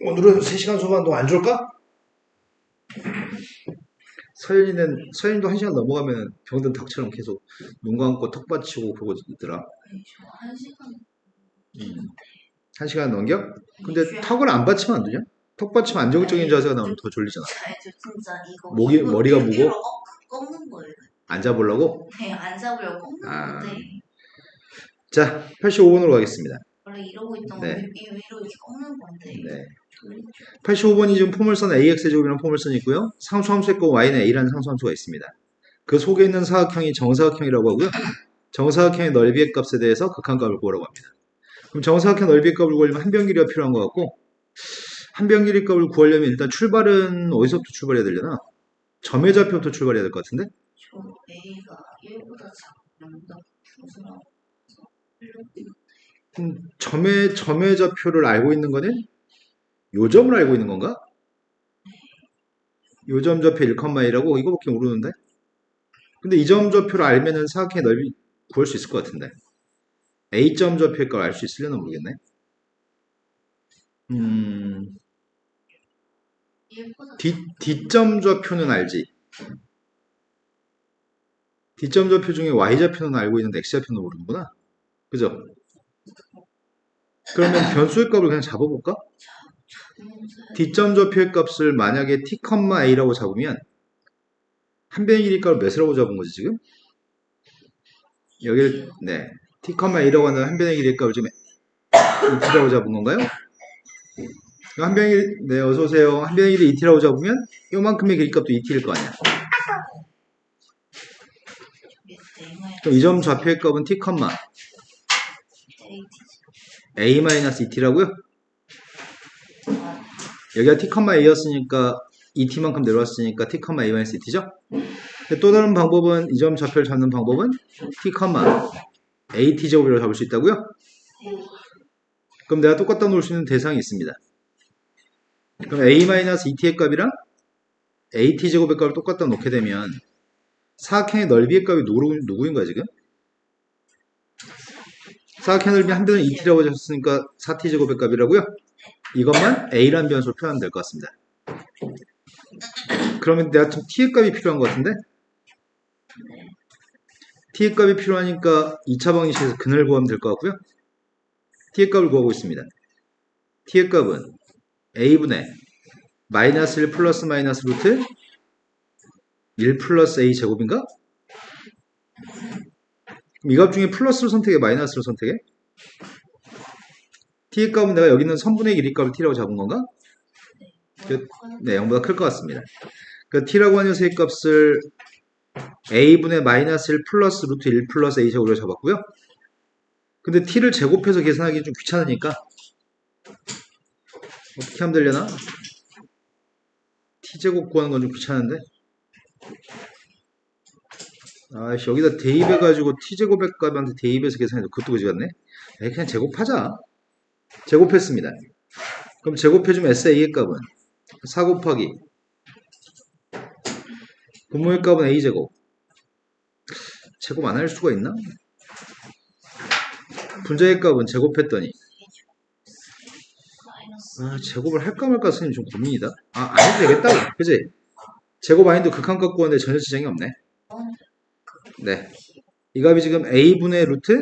오늘은 3시간 수업한 동안 안 줄까? 서현이도 1시간 넘어가면 병든 닭처럼 계속 눈 감고 턱 받치고 그러고 있더라. 아니, 저 1시간 음. 1시간 넘겨? 근데 턱을 안 받치면 안 되냐? 턱 받치면 안정적인 자세가 나오면 더 졸리잖아. 저 진짜 이거 머리가 무거워? 꺾는 거예요. 앉아보려고? 네, 안 잡으려고 꺾는 아. 건데 자, 85번으로 가겠습니다. 원래 이러고 있던 네. 위로 이렇게 꺾는 건데 네. 85번이 지금 포물선 AX제곱이라는 포물선이 있고요. 상수함수의 거 Y는 A라는 상수함수가 있습니다. 그 속에 있는 사각형이 정사각형이라고 하고요. 정사각형의 넓이의 값에 대해서 극한값을 구하라고 합니다. 그럼 정사각형 넓이의 값을 구하려면 한 변 길이가 필요한 것 같고, 한 변 길이 값을 구하려면 일단 출발은 어디서부터 출발해야 되려나? 점의 좌표부터 출발해야 될 것 같은데? 저 A가 1보다 작고 0보다 크서 점의 좌표를 알고 있는 거는 요 점을 알고 있는 건가? 요 점 좌표 1,1이라고 이거밖에 모르는데? 근데 이 점 좌표를 알면은 사각형의 넓이 구할 수 있을 것 같은데. A점 좌표의 걸 알 수 있으려나 모르겠네. 1보다 D점 좌표는 알지? D점 좌표 중에 Y좌표는 알고 있는데 X좌표는 모르는구나. 그죠? 그러면 변수의 값을 그냥 잡아볼까? D점 좌표의 값을 만약에 T, A라고 잡으면 한 변의 길이 값을 몇이라고 잡은 거지 지금? 여기를 네 T, A라고 하는 한 변의 길이 값을 지금 ET라고 잡은 건가요? 한 변의 길이 네 어서 오세요. 한 변의 길이 ET라고 잡으면 요만큼의 길이 값도 ET일 거 아니야. 그럼 이 점 좌표의 값은 T, A-ET라고요? 여기가 T, A였으니까 ET만큼 내려왔으니까 T, A-ET죠? 또 다른 방법은 이 점 좌표를 잡는 방법은 T, AT 제곱이라고 잡을 수 있다고요? 그럼 내가 똑같다 놓을 수 있는 대상이 있습니다. 그럼 A-ET의 값이랑 AT 제곱의 값을 똑같다 놓게 되면 사각형의 넓이의 값이 누구인 거야 지금? 사각형 넓이 한 변은 ET라고 하셨으니까 4T 제곱의 값이라고요? 이것만 A라는 변수로 표현하면 될 것 같습니다. 그러면 내가 좀 T의 값이 필요한 것 같은데? T의 값이 필요하니까 2차 방정식에서 근을 구하면 될 것 같고요. T의 값을 구하고 있습니다. T의 값은 A분의 마이너스 1 플러스 마이너스 루트 1 플러스 A 제곱인가? 그럼 이 값 중에 플러스를 선택해, 마이너스를 선택해? T의 값은 내가 여기 있는 선분의 길이 값을 T라고 잡은 건가? 네, 0보다 클 것 같습니다. 그 T라고 하는 녀석의 값을 A분의 마이너스 1 플러스 루트 1 플러스 A 제곱으로 잡았고요. 근데 T를 제곱해서 계산하기 좀 귀찮으니까 어떻게 하면 되려나? T제곱 구하는 건 좀 귀찮은데 아씨 여기다 대입해가지고 T제곱의 값한테 대입해서 계산해도 그것도 그지 같네. 그냥 제곱하자. 제곱했습니다. 그럼 제곱해주면 SA의 값은 4 곱하기 분모의 값은 A제곱. 제곱 안 할 수가 있나? 분자의 값은 제곱했더니 제곱을 할까 말까 선생님 좀 고민이다. 안 해도 되겠다. 그지? 제곱 아닌데 극한값 구하는데 전혀 지장이 없네. 네. 이 값이 지금 A분의 루트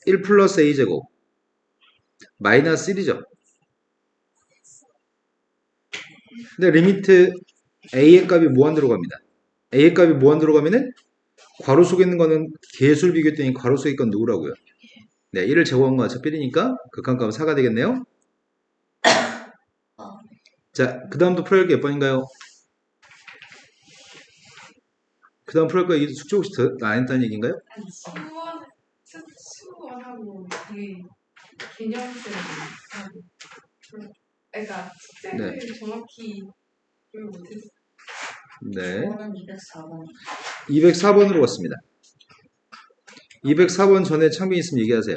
1 플러스 A제곱 마이너스 1이죠. 근데 리미트 A의 값이 무한대로 갑니다. A의 값이 무한대로 가면은 괄호 속에 있는 거는 개수를 비교했더니 괄호 속에 건 누구라고요? 네, 1을 제곱한 거 어차피 1이니까 극한값은 4가 되겠네요. 자, 그 다음도 풀어야 할 게 몇 번인가요? 그 다음 풀어야 할 거 이게 숙제 혹시 더 안 했다는 얘기인가요? 수원하고 그 개념들 하고 그러니까 숙제를 정확히 기억 못했어요. 네. 저는 204번 204번으로 왔습니다. 204번 전에 창빈 있으면 얘기하세요.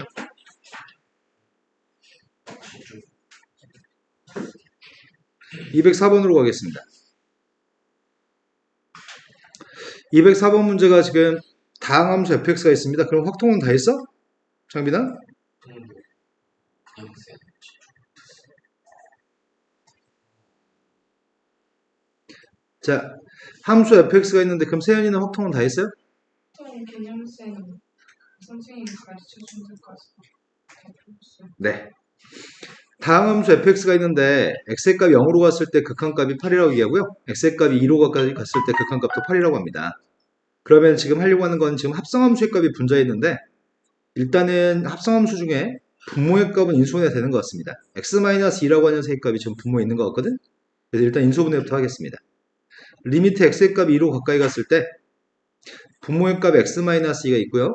204번으로 가겠습니다. 204번 문제가 지금 다항함수 fx가 있습니다. 그럼 확통은 다 했어? 창빈아? 자, 함수 fx가 있는데 그럼 세연이는 확통은 다 했어요? 보통 개념쌤 선생님이 가르쳐준 데까지 다 배웠어요. 네. 다음 함수 fx가 있는데 x의 값이 0으로 갔을 때 극한값이 8이라고 얘기하고요. x의 값이 2로 갔을 때 극한값도 8이라고 합니다. 그러면 지금 하려고 하는 건 지금 합성함수의 값이 분자에 있는데 일단은 합성함수 중에 분모의 값은 인수분해가 되는 것 같습니다. x-2라고 하는 녀석의 값이 지금 분모에 있는 것 같거든? 그래서 일단 인수분해부터 하겠습니다. 리미트 x의 값이 2로 가까이 갔을 때 분모의 값 x-2가 있고요.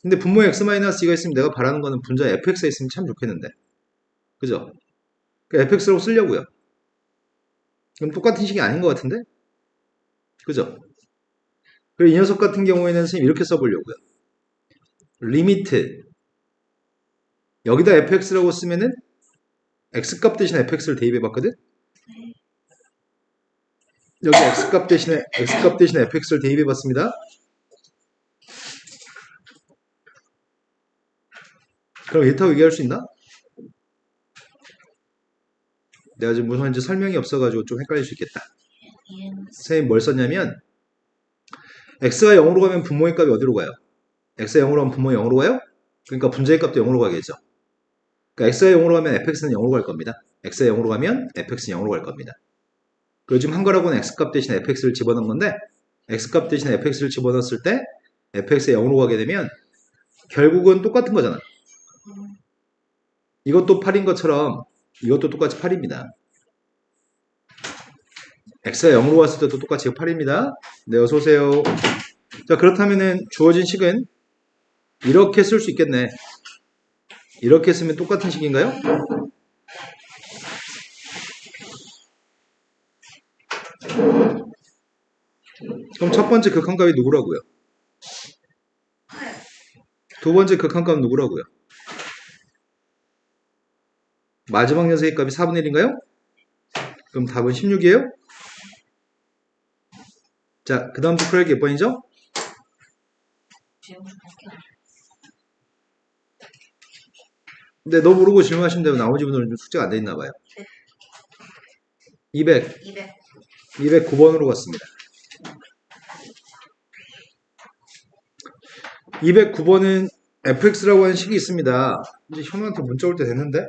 근데 분모에 x-2가 있으면 내가 바라는 거는 분자 fx가 있으면 참 좋겠는데. 그죠? 그러니까 fx라고 쓰려고요. 그럼 똑같은 식이 아닌 것 같은데? 그죠? 그리고 이 녀석 같은 경우에는 선생님 이렇게 써보려고요. 리미트 여기다 fx라고 쓰면은 x값 대신에 fx를 대입해봤거든? 여기 x값 대신에 fx를 대입해봤습니다. 그럼 이렇다고 얘기할 수 있나? 내가 지금 무슨 이제 설명이 없어가지고 좀 헷갈릴 수 있겠다. 선생님 뭘 썼냐면 x가 0으로 가면 분모의 값이 어디로 가요? x가 0으로 가면 분모의 0으로 가요? 그러니까 분자의 값도 0으로 가겠죠. 그러니까 x가 0으로 가면 fx는 0으로 갈 겁니다. x가 0으로 가면 fx는 0으로 갈 겁니다. 그리고 지금 한 거라고는 x값 대신에 fx를 집어넣은 건데 x값 대신에 fx를 집어넣었을 때 fx가 0으로 가게 되면 결국은 똑같은 거잖아. 이것도 8인 것처럼 이것도 똑같이 8입니다. x가 0으로 갔을 때도 똑같이 8입니다. 네, 어서오세요. 자, 그렇다면은 주어진 식은 이렇게 쓸 수 있겠네. 이렇게 쓰면 똑같은 식인가요? 그럼 첫 번째 극한값이 누구라고요? 두 번째 극한값은 누구라고요? 마지막 녀석의 값이 4분의 1인가요? 그럼 답은 16이에요? 자, 그 다음 풀할 게 몇 번이죠? 근데 너 모르고 질문하시면 되고 나머지 분들은 좀 숙제가 안 돼 있나 봐요. 209번으로 갔습니다. 209번은 fx라고 하는 식이 있습니다. 이제 현우한테 문자 올 때 됐는데?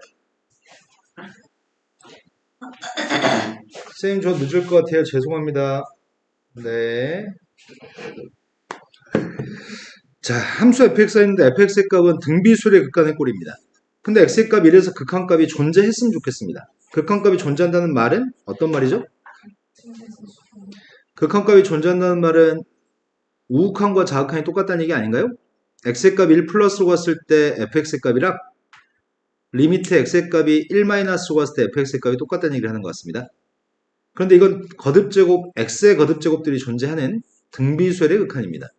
선생님 저 늦을 것 같아요. 죄송합니다. 네. 자, 함수 fx가 있는데 fx의 값은 등비수열의 극한의 꼴입니다. 근데 x의 값 1에서 극한값이 존재했으면 좋겠습니다. 극한값이 존재한다는 말은 어떤 말이죠? 극한값이 존재한다는 말은 우극한과 자극한이 똑같다는 얘기 아닌가요? x의 값 1 플러스로 갔을 때 fx의 값이랑 리미트 x의 값이 1 마이너스로 갔을 때 fx의 값이 똑같다는 얘기를 하는 것 같습니다. 그런데 이건 거듭제곱, x의 거듭제곱들이 존재하는 등비수열의 극한입니다.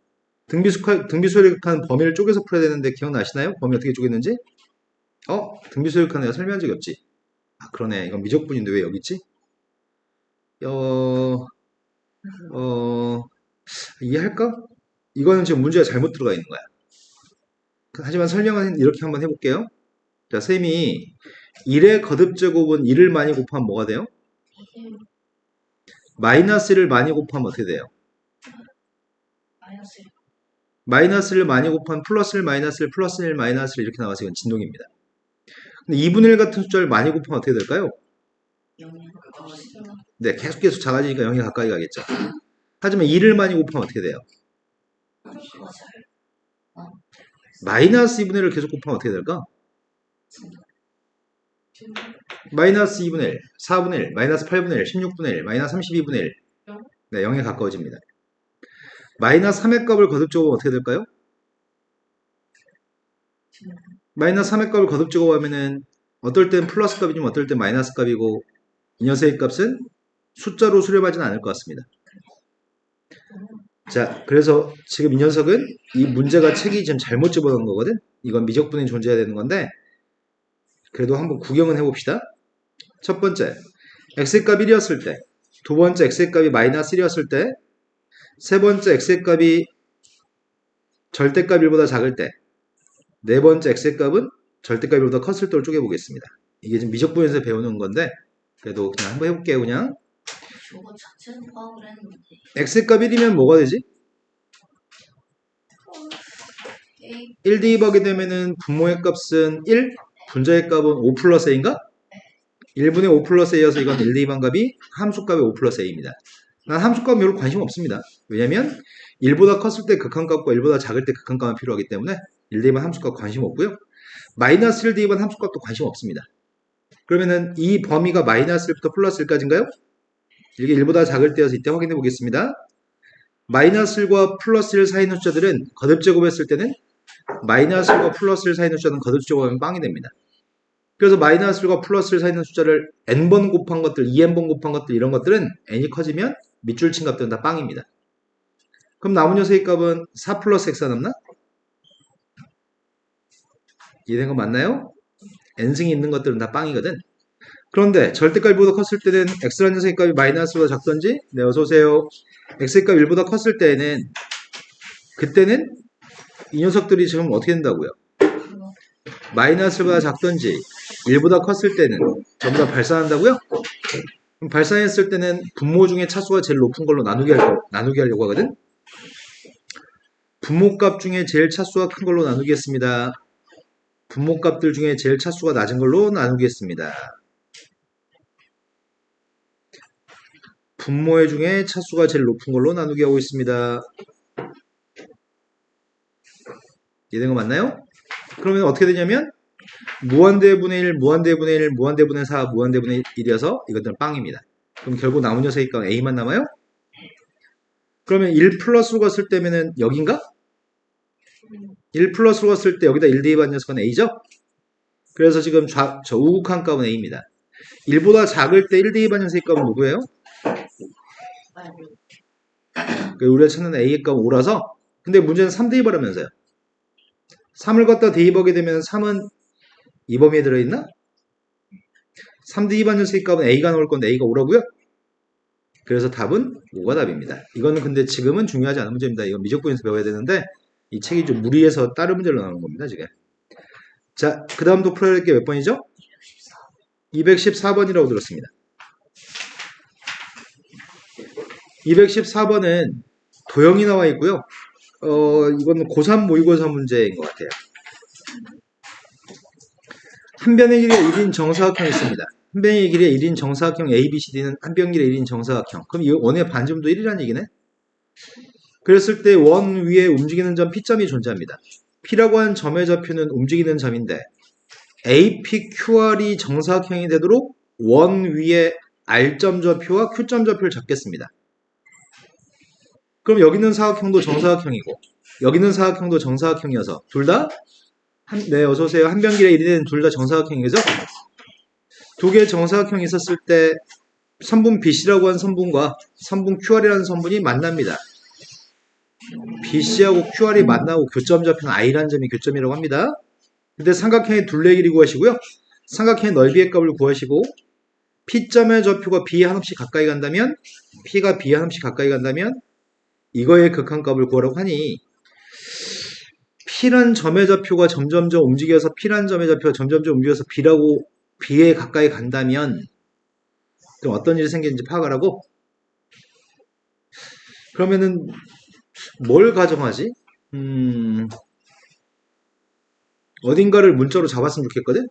등비수열의 극한 범위를 쪼개서 풀어야 되는데 기억나시나요? 범위 어떻게 쪼갰는지? 등비수열의 극한 내가 설명한 적이 없지. 아, 그러네. 이건 미적분인데 왜 여기 있지? 이해할까? 이거는 지금 문제가 잘못 들어가 있는 거야. 하지만 설명은 이렇게 한번 해볼게요. 자, 쌤이 1의 거듭제곱은 1을 많이 곱하면 뭐가 돼요? 마이너스 1을 많이 곱하면 어떻게 돼요? 마이너스 1을 많이 곱하면 플러스 1, 마이너스 1, 플러스 1, 마이너스 1 이렇게 나와서 이건 진동입니다. 근데 2분의 1 같은 숫자를 많이 곱하면 어떻게 될까요? 네, 계속 작아지니까 0이 가까이 가겠죠. 하지만 2를 많이 곱하면 어떻게 돼요? 마이너스 2분의 1을 계속 곱하면 어떻게 될까? 마이너스 2분의 1, 4분의 1, 마이너스 8분의 1, 16분의 1, 마이너스 32분의 1. 네, 0에 가까워집니다. 마이너스 3의 값을 거듭제곱하면 어떻게 될까요? 마이너스 3의 값을 거듭제곱하면은 어떨 땐 플러스 값이지만 어떨 땐 마이너스 값이고 이 녀석의 값은 숫자로 수렴하지는 않을 것 같습니다. 자, 그래서 지금 이 녀석은 이 문제가 책이 지금 잘못 집어넣은 거거든? 이건 미적분이 존재해야 되는 건데 그래도 한번 구경은 해봅시다. 첫 번째, x의 값 1이었을 때, 두 번째 x의 값이 마이너스 1이었을 때, 세 번째 x의 값이 절대값 1보다 작을 때, 네 번째 x의 값은 절대값 1보다 컸을 때를 쪼개보겠습니다. 이게 지금 미적분에서 배우는 건데 그래도 그냥 한번 해볼게요. 그냥 저거 자체는 파악을 했는데 x값 1이면 뭐가 되지? A 1 대입하게 되면은 분모의 값은 1, 분자의 값은 5 플러스 a인가? 1분의 5 플러스 a여서 이건 1 대입한 값이 함수값의 5 플러스 a입니다. 난 함수값 별로 관심 없습니다. 왜냐면 1보다 컸을 때 극한값과 1보다 작을 때 극한값만 필요하기 때문에 1 대입한 함수값 관심 없고요. 마이너스 1 대입한 함수값도 관심 없습니다. 그러면은 이 범위가 마이너스 1부터 플러스 1까지인가요? 이게 1보다 작을 때여서 이때 확인해 보겠습니다. 마이너스 1과 플러스 1 사이 숫자들은 거듭 제곱했을 때는 마이너스 1과 플러스 1 사이 숫자는 거듭 제곱하면 빵이 됩니다. 그래서 마이너스 1과 플러스 1 사이 숫자를 n번 곱한 것들, 2n번 곱한 것들 이런 것들은 n이 커지면 밑줄 친 값들은 다 빵입니다. 그럼 남은 녀석의 값은 4 플러스 x가 남나? 이해된 거 맞나요? n승이 있는 것들은 다 빵이거든. 그런데 절대값 1보다 컸을 때는 x라는 녀석의 값이 마이너스보다 작던지 네 어서오세요. x의 값 1보다 컸을 때는 그때는 이 녀석들이 지금 어떻게 된다고요? 마이너스보다 작던지 1보다 컸을 때는 전부 다 발산한다고요? 그럼 발산했을 때는 분모 중에 차수가 제일 높은 걸로 나누게 하려고 하거든? 분모값 중에 제일 차수가 큰 걸로 나누겠습니다. 분모값들 중에 제일 차수가 낮은 걸로 나누겠습니다. 분모의 중에 차수가 제일 높은 걸로 나누게 하고 있습니다. 이해된 거 맞나요? 그러면 어떻게 되냐면 무한대분의 1, 무한대분의 1, 무한대분의 4, 무한대분의 1이어서 이것들은 빵입니다. 그럼 결국 남은 녀석의 값 a만 남아요? 그러면 1 플러스로 갔을 때면은 여긴가? 1 플러스로 갔을 때 여기다 1 대입한 녀석은 a죠? 그래서 지금 저 우극한 값은 a입니다. 1보다 작을 때 1 대입한 녀석의 값은 누구예요? 우리가 찾는 a의 값은 5라서 근데 문제는 3 대입하라면서요. 3을 갖다 대입하게 되면 3은 이 범위에 들어있나? 3 대입한 녀석의 값은 a가 나올 건데 a가 5라고요? 그래서 답은 5가 답입니다. 이거는 근데 지금은 중요하지 않은 문제입니다. 이건 미적분에서 배워야 되는데 이 책이 좀 무리해서 다른 문제로 나오는 겁니다. 지금. 자, 그 다음도 풀어야 될 게 몇 번이죠? 214번이라고 들었습니다. 214번은 도형이 나와 있고요. 이거는 고3 모의고사 문제인 것 같아요. 한 변의 길이가 1인 정사각형이 있습니다. 한 변의 길이가 1인 정사각형 ABCD는 한 변 길이가 1인 정사각형. 그럼 이 원의 반지름도 1이라는 얘기네? 그랬을 때 원 위에 움직이는 점 P점이 존재합니다. P라고 하는 점의 좌표는 움직이는 점인데 APQR이 정사각형이 되도록 원 위에 R점 좌표와 Q점 좌표를 잡겠습니다. 그럼 여기 있는 사각형도 정사각형이고 여기 있는 사각형도 정사각형이어서 둘 다 네, 어서오세요. 한 변길의 1위는 둘 다 정사각형이죠? 두 개의 정사각형이 있었을 때 선분 BC라고 하는 선분과 선분 QR이라는 선분이 만납니다. BC하고 QR이 만나고 교점 좌표는 I라는 점이 교점이라고 합니다. 근데 삼각형의 둘레 길이 구하시고요. 삼각형의 넓이의 값을 구하시고 P점의 좌표가 B에 한없이 가까이 간다면 P가 B에 한없이 가까이 간다면 이거의 극한값을 구하라고 하니 P란 점의 좌표가 점점점 움직여서 P란 점의 좌표가 점점점 움직여서 B에 가까이 간다면 그럼 어떤 일이 생기는지 파악하라고? 그러면은 뭘 가정하지? 어딘가를 문자로 잡았으면 좋겠거든?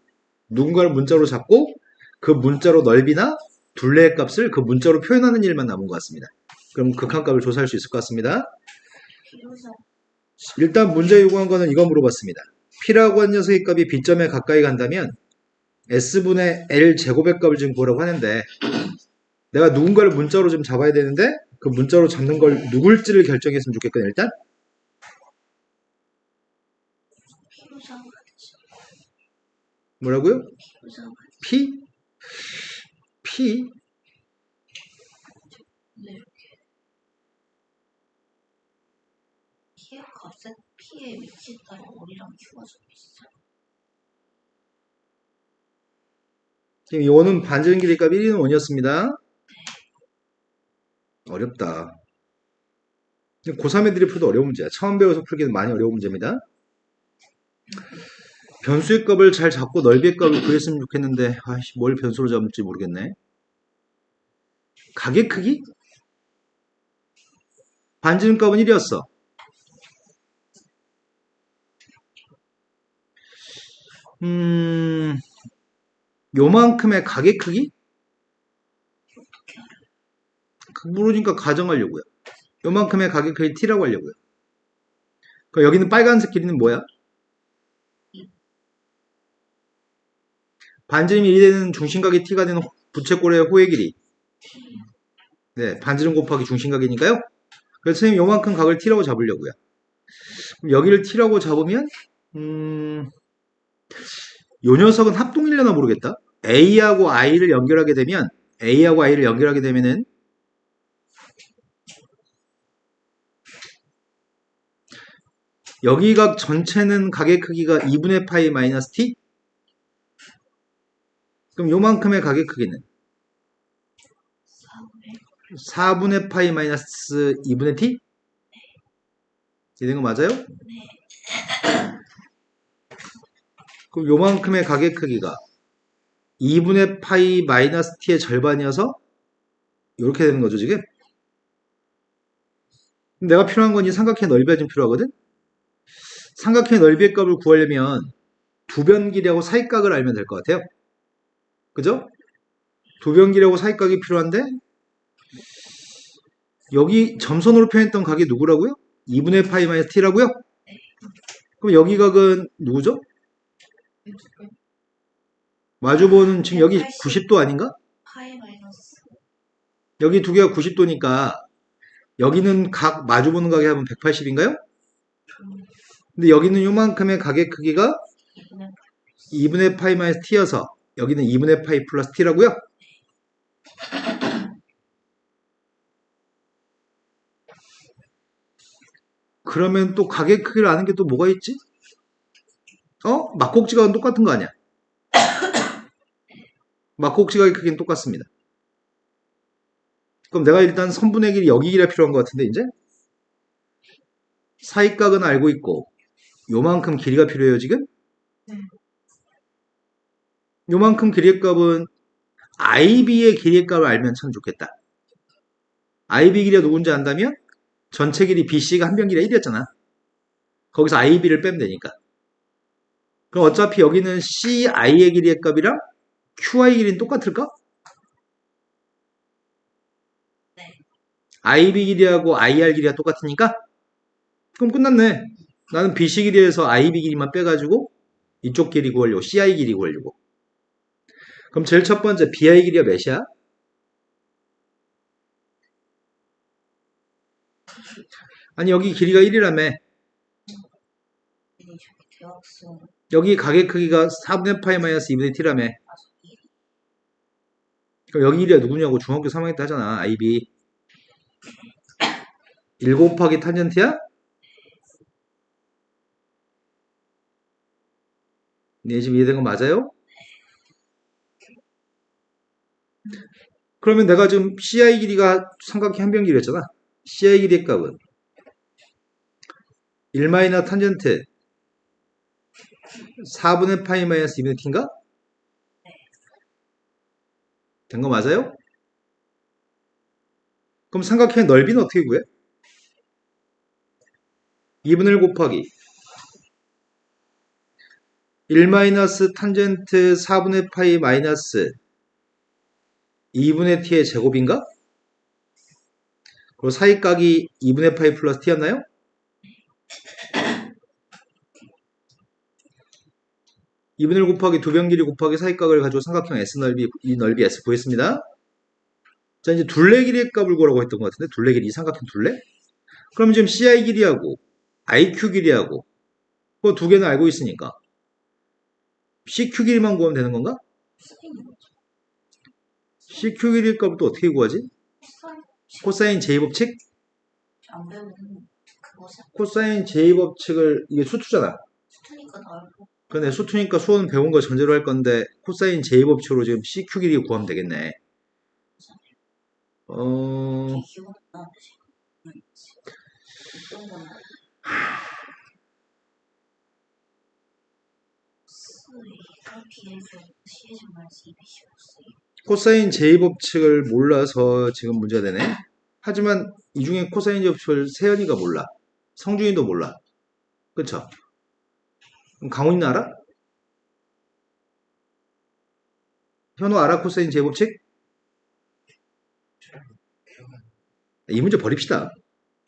누군가를 문자로 잡고 그 문자로 넓이나 둘레의 값을 그 문자로 표현하는 일만 남은 것 같습니다. 그럼 극한값을 조사할 수 있을 것 같습니다. 일단 문제 요구한 거는 이거 물어봤습니다. P라고 한 녀석의 값이 B점에 가까이 간다면 S분의 L 제곱의 값을 지금 구하라고 하는데 내가 누군가를 문자로 좀 잡아야 되는데 그 문자로 잡는 걸 누굴지를 결정했으면 좋겠거든 일단. 뭐라고요? P? P? 네. P의 값에 P의 위치에 따라 O이랑 Q가 좀 비슷해요. 지금 이거는 반지름 길이 값 1인 1이었습니다. 어렵다. 고3 애들이 풀도 어려운 문제야. 처음 배워서 풀기는 많이 어려운 문제입니다. 변수의 값을 잘 잡고 넓이의 값을 구했으면 좋겠는데 뭘 변수로 잡을지 모르겠네. 가게 크기? 반지름 값은 1이었어. 요만큼의 가게 크기? 모르니까 가정하려고요. 요만큼의 가게 크기 t라고 하려고요. 그럼 여기는 빨간색 길이는 뭐야? 반지름이 1이 되는 중심각이 t가 되는 부채꼴의 호의 길이. 네, 반지름 곱하기 중심각이니까요. 그래서 선생님 요만큼 각을 t라고 잡으려고요. 그럼 여기를 t라고 잡으면 요 녀석은 합동이려나 모르겠다. a하고 i를 연결하게 되면 a하고 i를 연결하게 되면은 여기 각 전체는 각의 크기가 2분의 파이 마이너스 t? 그럼 요만큼의 각의 크기는 4분의 파이 마이너스 2분의 t? 이런 거 맞아요? 그럼 요만큼의 각의 크기가 2분의 파이 마이너스 t의 절반이어서 이렇게 되는 거죠 지금. 내가 필요한 건 이 삼각형의 넓이가 좀 필요하거든. 삼각형의 넓이의 값을 구하려면 두 변 길이하고 사이각을 알면 될 것 같아요. 그죠? 두 변 길이하고 사이각이 필요한데 여기 점선으로 표현했던 각이 누구라고요? 2분의 파이 마이너스 t라고요? 그럼 여기 각은 누구죠? 마주보는 지금 여기 90도 아닌가? 파이 마이너스 여기 두 개가 90도니까 여기는 각 마주보는 각이 하면 180인가요? 근데 여기는 요만큼의 각의 크기가 2분의 파이 마이너스 t여서 여기는 2분의 파이 플러스 t라고요? 그러면 또 각의 크기를 아는 게 또 뭐가 있지? 막곡지각은 똑같은 거 아니야? 막곡지각의 크기는 똑같습니다. 그럼 내가 일단 선분의 길이 여기 길이가 필요한 것 같은데 이제 사이각은 알고 있고 요만큼 길이가 필요해요 지금? 요만큼 길이의 값은 IB의 길이의 값을 알면 참 좋겠다. IB 길이가 누군지 안다면 전체 길이 BC가 한 변 길이가 1이었잖아. 거기서 IB를 빼면 되니까. 그럼 어차피 여기는 CI의 길이의 값이랑 QI 길이는 똑같을까? 네. IB 길이하고 IR 길이가 똑같으니까? 그럼 끝났네. 나는 BC 길이에서 IB 길이만 빼가지고 이쪽 길이 구하려고 CI 길이 구하려고. 그럼 제일 첫 번째 BI 길이가 몇이야? 아니 여기 길이가 1이라며. 대학생 여기 각의 크기가 4분의 파이 마이너스 2분의 t라며. 그럼 여기 1이야 누구냐고 중학교 3학년 때 하잖아. IB 1 곱하기 탄젠트야? 네, 지금 이해된 거 맞아요? 그러면 내가 지금 CI 길이가 삼각형 한 변 길이였잖아. CI 길이의 값은 1 마이너 탄젠트 4분의 파이 마이너스 2분의 t인가? 된 거 맞아요? 그럼 삼각형의 넓이는 어떻게 구해? 2분의 1 곱하기 1 마이너스 탄젠트 4분의 파이 마이너스 2분의 t의 제곱인가? 그리고 사이각이 2분의 파이 플러스 t였나요? 이분의 1 곱하기 두 변 길이 곱하기 사이각을 가지고 삼각형 S 넓이, 이 넓이 S 구했습니다. 자, 이제 둘레 길이의 값을 구하라고 했던 것 같은데, 둘레 길이, 이 삼각형 둘레? 그럼 지금 CI 길이하고, IQ 길이하고, 그거 두 개는 알고 있으니까, CQ 길이만 구하면 되는 건가? CQ 길이의 값을 또 어떻게 구하지? 코사인 J법칙? 안 배우는 그것은 코사인 J법칙을, 이게 수투잖아. 수트니까 다 알고 그러네, 수투니까 수원 배운 거 전제로 할 건데, 코사인 J법칙으로 지금 CQ 길이 구하면 되겠네. 기억은 안 나는데 지금 어떤 거는 수의 비례표 C의 정말 220 없어요. 코사인 제2법칙을 몰라서 지금 문제가 되네. 하지만 이 중에 코사인 제2법칙을 세연이가 몰라. 성준이도 몰라. 그쵸? 그럼 강훈이는 알아? 현우 알아? 코사인 제2법칙? 이 문제 버립시다.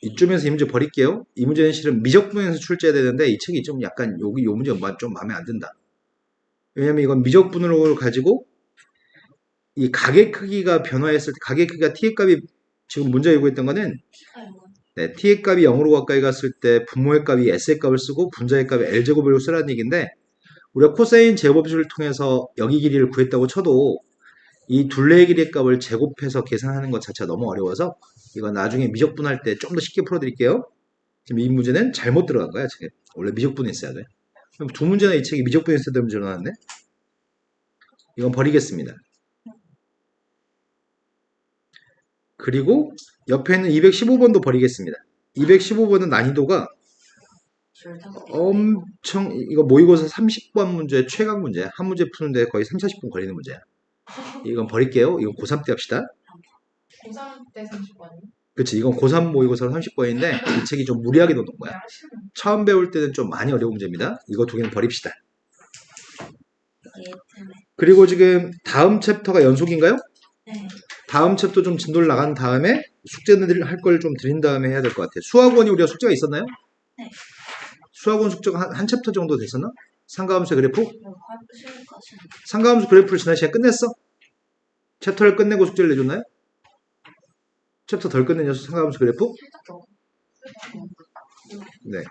이쯤에서 이 문제 버릴게요. 이 문제는 실은 미적분에서 출제해야 되는데 이 책이 좀 약간 여기 요 문제 좀 마음에 안 든다. 왜냐면 이건 미적분으로 가지고 이 가계 크기가 변화했을 때 가계 크기가 t의 값이 지금 문제 요구했던 거는 네, t의 값이 0으로 가까이 갔을 때 분모의 값이 s의 값을 쓰고 분자의 값이 l제곱으로 쓰라는 얘기인데 우리가 코사인 제곱식을 통해서 여기 길이를 구했다고 쳐도 이 둘레의 길이의 값을 제곱해서 계산하는 것 자체가 너무 어려워서 이거 나중에 미적분할 때 좀 더 쉽게 풀어드릴게요. 지금 이 문제는 잘못 들어간 거야. 지금 원래 미적분이 있어야 돼. 그럼 두 문제나 이 책이 미적분이 있어야 되는 문제로 나왔네. 이건 버리겠습니다. 그리고 옆에 있는 215번도 버리겠습니다. 215번은 난이도가 엄청 이거 모의고사 30번 문제 최강 문제 한 문제 푸는데 거의 3, 40분 걸리는 문제야. 이건 버릴게요. 이건 고3 때 합시다. 고3 때 30번이? 그치, 이건 고3 모의고사 30번인데 이 책이 좀 무리하게 넣는 거야. 처음 배울 때는 좀 많이 어려운 문제입니다. 이거 두 개는 버립시다. 그리고 지금 다음 챕터가 연속인가요? 네. 다음 챕터 좀 진도를 나간 다음에 숙제를 할 걸 좀 드린 다음에 해야 될 것 같아요. 수학원이 우리가 숙제가 있었나요? 네. 수학원 숙제가 한 챕터 정도 됐었나? 상가함수의 그래프? 상가함수 그래프를 지난 시간에 끝냈어? 챕터를 끝내고 숙제를 내줬나요? 챕터 덜 끝내냐서 상가함수 그래프? 네.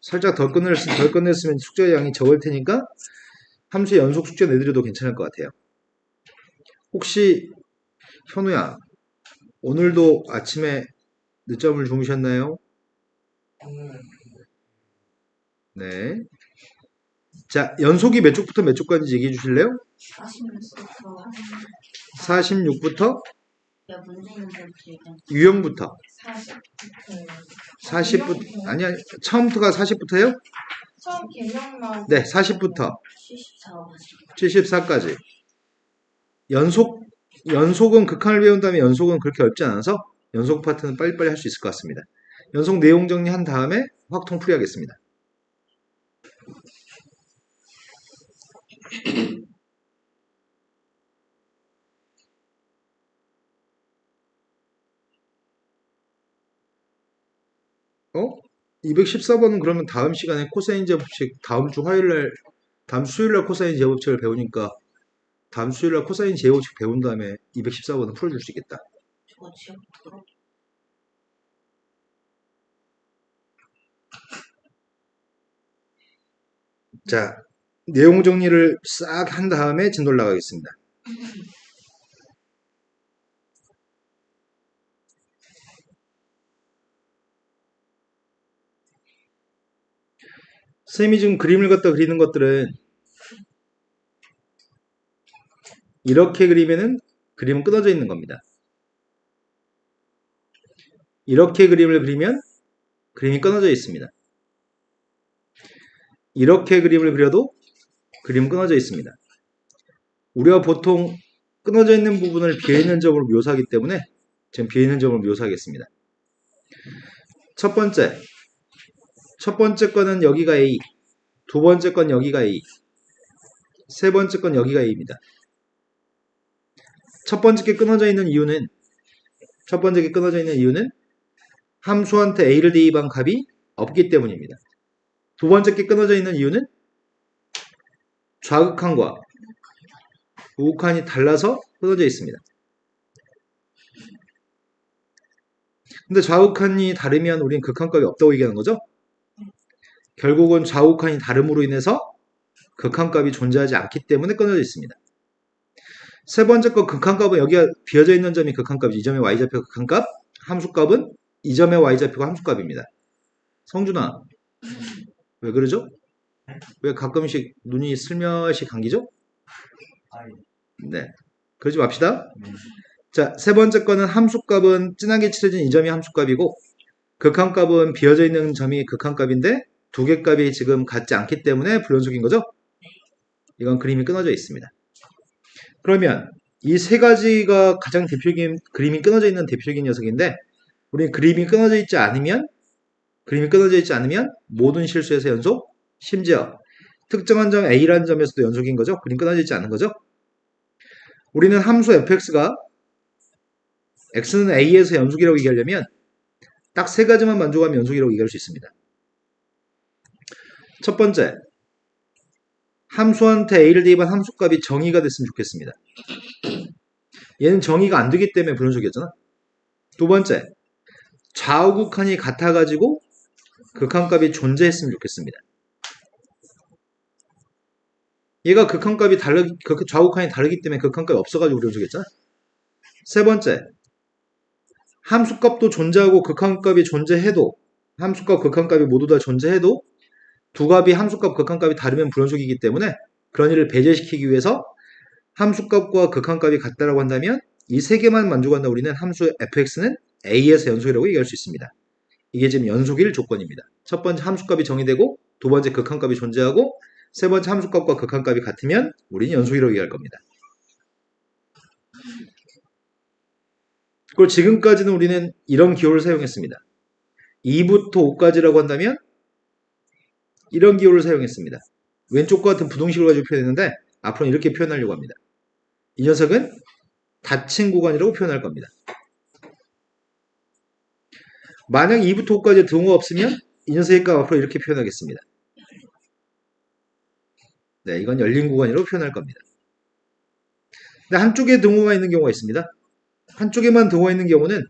살짝 덜 끝냈으면 숙제 양이 적을 테니까 함수의 연속 숙제 내드려도 괜찮을 것 같아요. 혹시 현우야, 오늘도 아침에 늦잠을 주무셨나요? 네. 자, 연속이 몇 쪽부터 몇 쪽까지 얘기해 주실래요? 46부터 유형부터 40부터 아니야 처음부터가 40부터요? 처음 개념만 네 40부터 74까지 연속은 극한을 배운 다음에 연속은 그렇게 어렵지 않아서 연속 파트는 빨리빨리 할 수 있을 것 같습니다. 연속 내용 정리한 다음에 확통풀이 하겠습니다. 어? 214번은 그러면 다음 시간에 코사인 제곱식 다음 주 화요일날 다음 수요일날 코사인 제곱식을 배우니까 다음 수요일날 코사인 제곱식 배운 다음에 214번은 풀어줄 수 있겠다. 자, 내용 정리를 싹 한 다음에 진도를 나가겠습니다. 쌤이 지금 그림을 갖다 그리는 것들은 이렇게 그리면은 그림은 끊어져 있는 겁니다. 이렇게 그림을 그리면 그림이 끊어져 있습니다. 이렇게 그림을 그려도 그림은 끊어져 있습니다. 우리가 보통 끊어져 있는 부분을 비어있는 점으로 묘사하기 때문에 지금 비어있는 점으로 묘사하겠습니다. 첫 번째 거는 여기가 A, 두 번째 건 여기가 A, 세 번째 건 여기가 A입니다. 첫 번째 게 끊어져 있는 이유는 함수한테 A를 대입한 값이 없기 때문입니다. 두 번째 게 끊어져 있는 이유는 좌극한과 우극한이 달라서 끊어져 있습니다. 근데 좌극한이 다르면 우리는 극한값이 없다고 얘기하는 거죠? 결국은 좌우칸이 다름으로 인해서 극한값이 존재하지 않기 때문에 끊어져 있습니다. 세 번째 거 극한값은 여기가 비어져 있는 점이 극한값이 이 점의 y좌표 극한값, 함수값은 이 점의 y좌표가 함수값입니다. 성준아, 왜 그러죠? 왜 가끔씩 눈이 슬며시 감기죠? 네, 그러지 맙시다. 자, 세 번째 거는 함수값은 진하게 칠해진 이 점이 함수값이고 극한값은 비어져 있는 점이 극한값인데 두 개 값이 지금 같지 않기 때문에 불연속인 거죠? 이건 그림이 끊어져 있습니다. 그러면 이 세 가지가 가장 대표적인 그림이 끊어져 있는 대표적인 녀석인데 우리는 그림이 끊어져 있지 않으면 모든 실수에서 연속, 심지어 특정한 점 A라는 점에서도 연속인 거죠. 그림 끊어져 있지 않은 거죠. 우리는 함수 fx가 x는 a에서 연속이라고 얘기하려면 딱 세 가지만 만족하면 연속이라고 얘기할 수 있습니다. 첫 번째, 함수한테 a를 대입한 함수값이 정의가 됐으면 좋겠습니다. 얘는 정의가 안 되기 때문에 불연속이었잖아. 두 번째, 좌우 극한이 같아가지고 극한값이 존재했으면 좋겠습니다. 얘가 극한값이 좌우 극한이 다르기 때문에 극한값이 없어가지고 불연속이었잖아. 세 번째, 함수값도 존재하고 극한값이 존재해도 함수값 극한값이 모두 다 존재해도 두 값이 함수값 극한값이 다르면 불연속이기 때문에 그런 일을 배제시키기 위해서 함수값과 극한값이 같다라고 한다면 이 세 개만 만족한다 우리는 함수 fx는 a에서 연속이라고 얘기할 수 있습니다. 이게 지금 연속일 조건입니다. 첫 번째 함수값이 정의되고 두 번째 극한값이 존재하고 세 번째 함수값과 극한값이 같으면 우리는 연속이라고 얘기할 겁니다. 그리고 지금까지는 우리는 이런 기호를 사용했습니다. 2부터 5까지라고 한다면 이런 기호를 사용했습니다. 왼쪽과 같은 부동식을 가지고 표현했는데 앞으로는 이렇게 표현하려고 합니다. 이 녀석은 닫힌 구간이라고 표현할 겁니다. 만약 2부터 5까지 등호가 없으면 이 녀석의 값 앞으로 이렇게 표현하겠습니다. 네, 이건 열린 구간이라고 표현할 겁니다. 근데 한쪽에 등호가 있는 경우가 있습니다. 한쪽에만 등호가 있는 경우는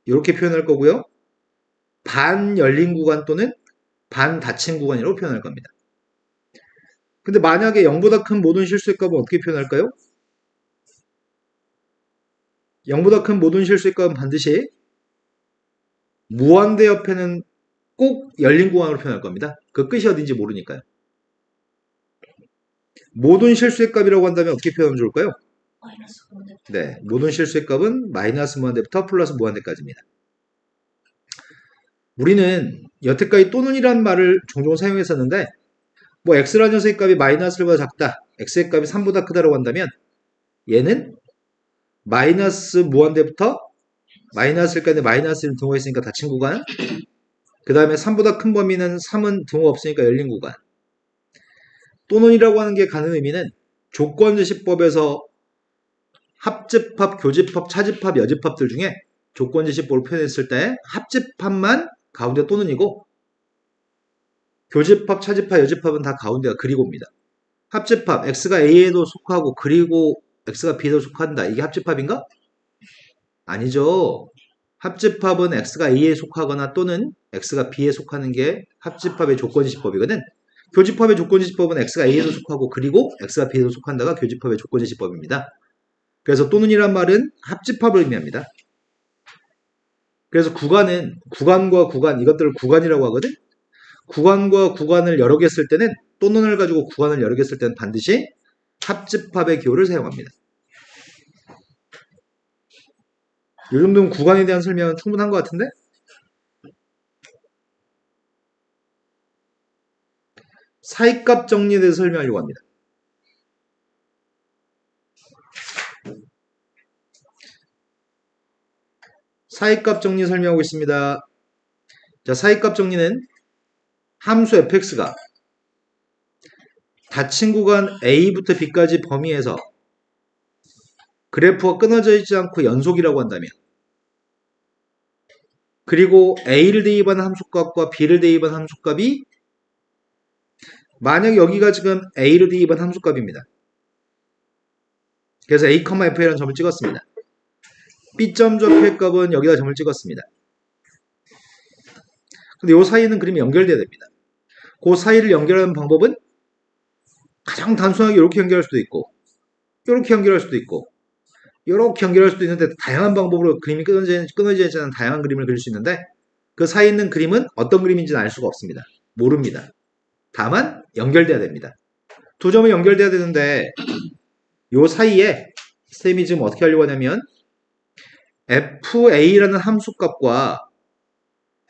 이렇게 표현할 거고요. 반 열린 구간 또는 반 닫힌 구간이라고 표현할 겁니다. 근데 만약에 0보다 큰 모든 실수의 값은 어떻게 표현할까요? 0보다 큰 모든 실수의 값은 반드시 무한대 옆에는 꼭 열린 구간으로 표현할 겁니다. 그 끝이 어딘지 모르니까요. 모든 실수의 값이라고 한다면 어떻게 표현하면 좋을까요? 마이너스 5대. 네, 모든 실수의 값은 마이너스 무한대부터 플러스 무한대까지입니다. 우리는 여태까지 또는이란 말을 종종 사용했었는데 뭐 x라는 녀석의 값이 마이너스보다 작다, x의 값이 3보다 크다라고 한다면 얘는 마이너스 무한대부터 마이너스일까지 마이너스를 등호했으니까 닫힌 구간, 그 다음에 3보다 큰 범위는 3은 등호 없으니까 열린 구간. 또는이라고 하는 게 가는 의미는 조건제시법에서 합집합, 교집합, 차집합, 여집합들 중에 조건제시법으로 표현했을 때 합집합만 가운데 또는이고 교집합, 차집합, 여집합은 다 가운데가 그리고입니다. 합집합, x가 a에도 속하고 그리고 x가 b에도 속한다. 이게 합집합인가? 아니죠. 합집합은 x가 a에 속하거나 또는 x가 b에 속하는 게 합집합의 조건지시법이거든. 교집합의 조건지시법은 x가 a에도 속하고 그리고 x가 b에도 속한다가 교집합의 조건지시법입니다. 그래서 또는이란 말은 합집합을 의미합니다. 그래서 구간과 구간, 이것들을 구간이라고 하거든. 구간과 구간을 여러 개 쓸 때는 또는을 가지고 구간을 여러 개 쓸 때는 반드시 합집합의 기호를 사용합니다. 이 정도면 구간에 대한 설명은 충분한 것 같은데? 사이값 정리에 대해서 설명하려고 합니다. 사이값 정리 설명하고 있습니다. 자, 사이값 정리는 함수 fx가 닫힌 구간 a부터 b까지 범위에서 그래프가 끊어져 있지 않고 연속이라고 한다면 그리고 a를 대입한 함수값과 b를 대입한 함수값이 만약 여기가 지금 a를 대입한 함수값입니다. 그래서 a, f라는 점을 찍었습니다. b점 좌표의 값은 여기다 점을 찍었습니다. 근데 이 사이는 그림이 연결돼야 됩니다. 그 사이를 연결하는 방법은 가장 단순하게 이렇게 연결할 수도 있고 이렇게 연결할 수도 있고 이렇게 연결할 수도 있는데 다양한 방법으로 그림이 끊어지지 않은 다양한 그림을 그릴 수 있는데 그 사이에 있는 그림은 어떤 그림인지는 알 수가 없습니다. 모릅니다. 다만 연결돼야 됩니다. 두 점은 연결돼야 되는데 이 사이에 쌤이 지금 어떻게 하려고 하냐면 fa라는 함수값과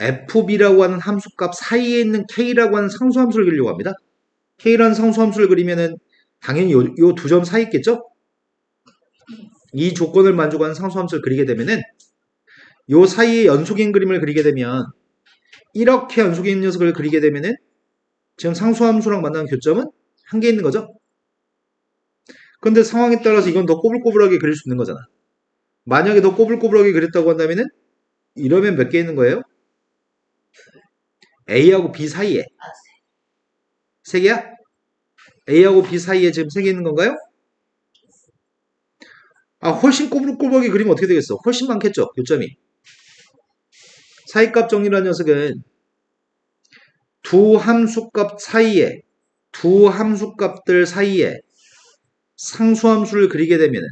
fb라고 하는 함수값 사이에 있는 k라고 하는 상수함수를 그리려고 합니다. k라는 상수함수를 그리면은 당연히 요 두 점 사이 있겠죠? 이 조건을 만족하는 상수함수를 그리게 되면은 요 사이에 연속인 그림을 그리게 되면 이렇게 연속인 녀석을 그리게 되면은 지금 상수함수랑 만나는 교점은 한 개 있는 거죠. 근데 상황에 따라서 이건 더 꼬불꼬불하게 그릴 수 있는 거잖아. 만약에 더 꼬불꼬불하게 그렸다고 한다면은 이러면 몇 개 있는 거예요? A하고 B 사이에 아, 세 개야? A하고 B 사이에 지금 세 개 있는 건가요? 아, 훨씬 꼬불꼬불하게 그리면 어떻게 되겠어? 훨씬 많겠죠, 교점이. 사이값 정리라는 녀석은 두 함수값 사이에, 두 함수값들 사이에 상수함수를 그리게 되면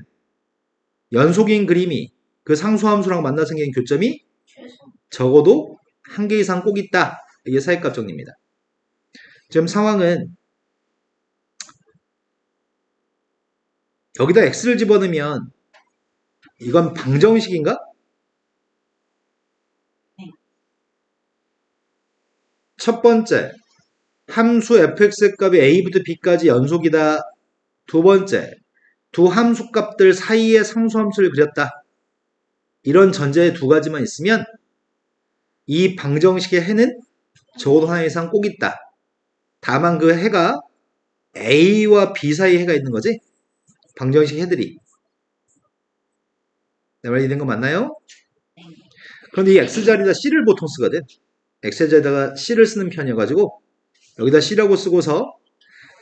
연속인 그림이 그 상수함수랑 만나 생긴 교점이 최소. 적어도 한 개 이상 꼭 있다. 이게 사이값 정리입니다. 지금 상황은 여기다 x를 집어넣으면 이건 방정식인가? 네. 첫 번째, 함수 fx 값이 a부터 b까지 연속이다. 두 번째, 두 함수 값들 사이에 상수함수를 그렸다. 이런 전제의 두 가지만 있으면 이 방정식의 해는 적어도 하나 이상 꼭 있다. 다만 그 해가 a와 b 사이에 해가 있는 거지? 방정식 해들이. 내 말 이해된 거 맞나요? 네. 그런데 이 x자리에다 c를 보통 쓰거든. x자리에다가 c를 쓰는 편이어가지고 여기다 c라고 쓰고서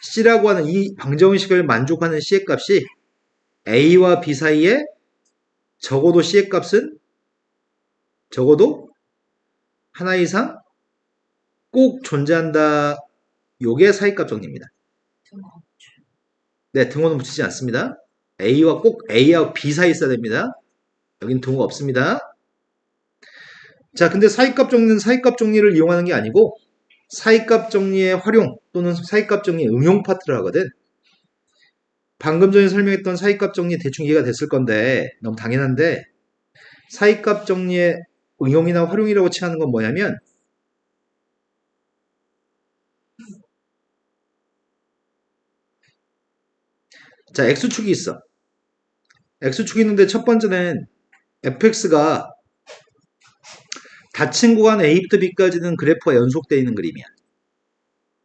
c라고 하는 이 방정식을 만족하는 c의 값이 a와 b 사이에 적어도 c의 값은 적어도 하나 이상 꼭 존재한다. 요게 사이값 정리입니다. 네, 등호는 붙이지 않습니다. A와 꼭 A와 B 사이 있어야 됩니다. 여긴 등호가 없습니다. 자, 근데 사이값 정리는 사이값 정리를 이용하는 게 아니고 사이값 정리의 활용 또는 사이값 정리의 응용 파트를 하거든. 방금 전에 설명했던 사이값 정리 대충 이해가 됐을 건데 너무 당연한데 사이값 정리의 응용이나 활용이라고 칭하는 건 뭐냐면 자, X축이 있어. X축이 있는데 첫 번째는 fx가 닫힌 구간 A부터 B까지는 그래프가 연속되어 있는 그림이야.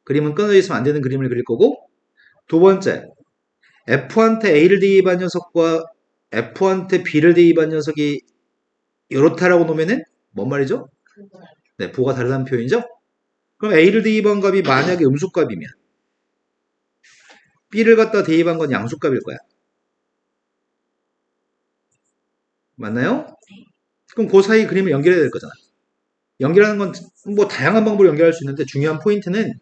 그림은 끊어져 있으면 안 되는 그림을 그릴 거고 두 번째, F한테 A를 대입한 녀석과 F한테 B를 대입한 녀석이 이렇다라고 놓으면은 뭔 말이죠? 그거는 네, 부호가 다르다는 표현이죠? 그럼 A를 대입한 값이 만약에 음수값이면 B를 갖다 대입한 건 양수값일 거야. 맞나요? 그럼 그 사이 그림을 연결해야 될 거잖아. 연결하는 건 뭐 다양한 방법으로 연결할 수 있는데 중요한 포인트는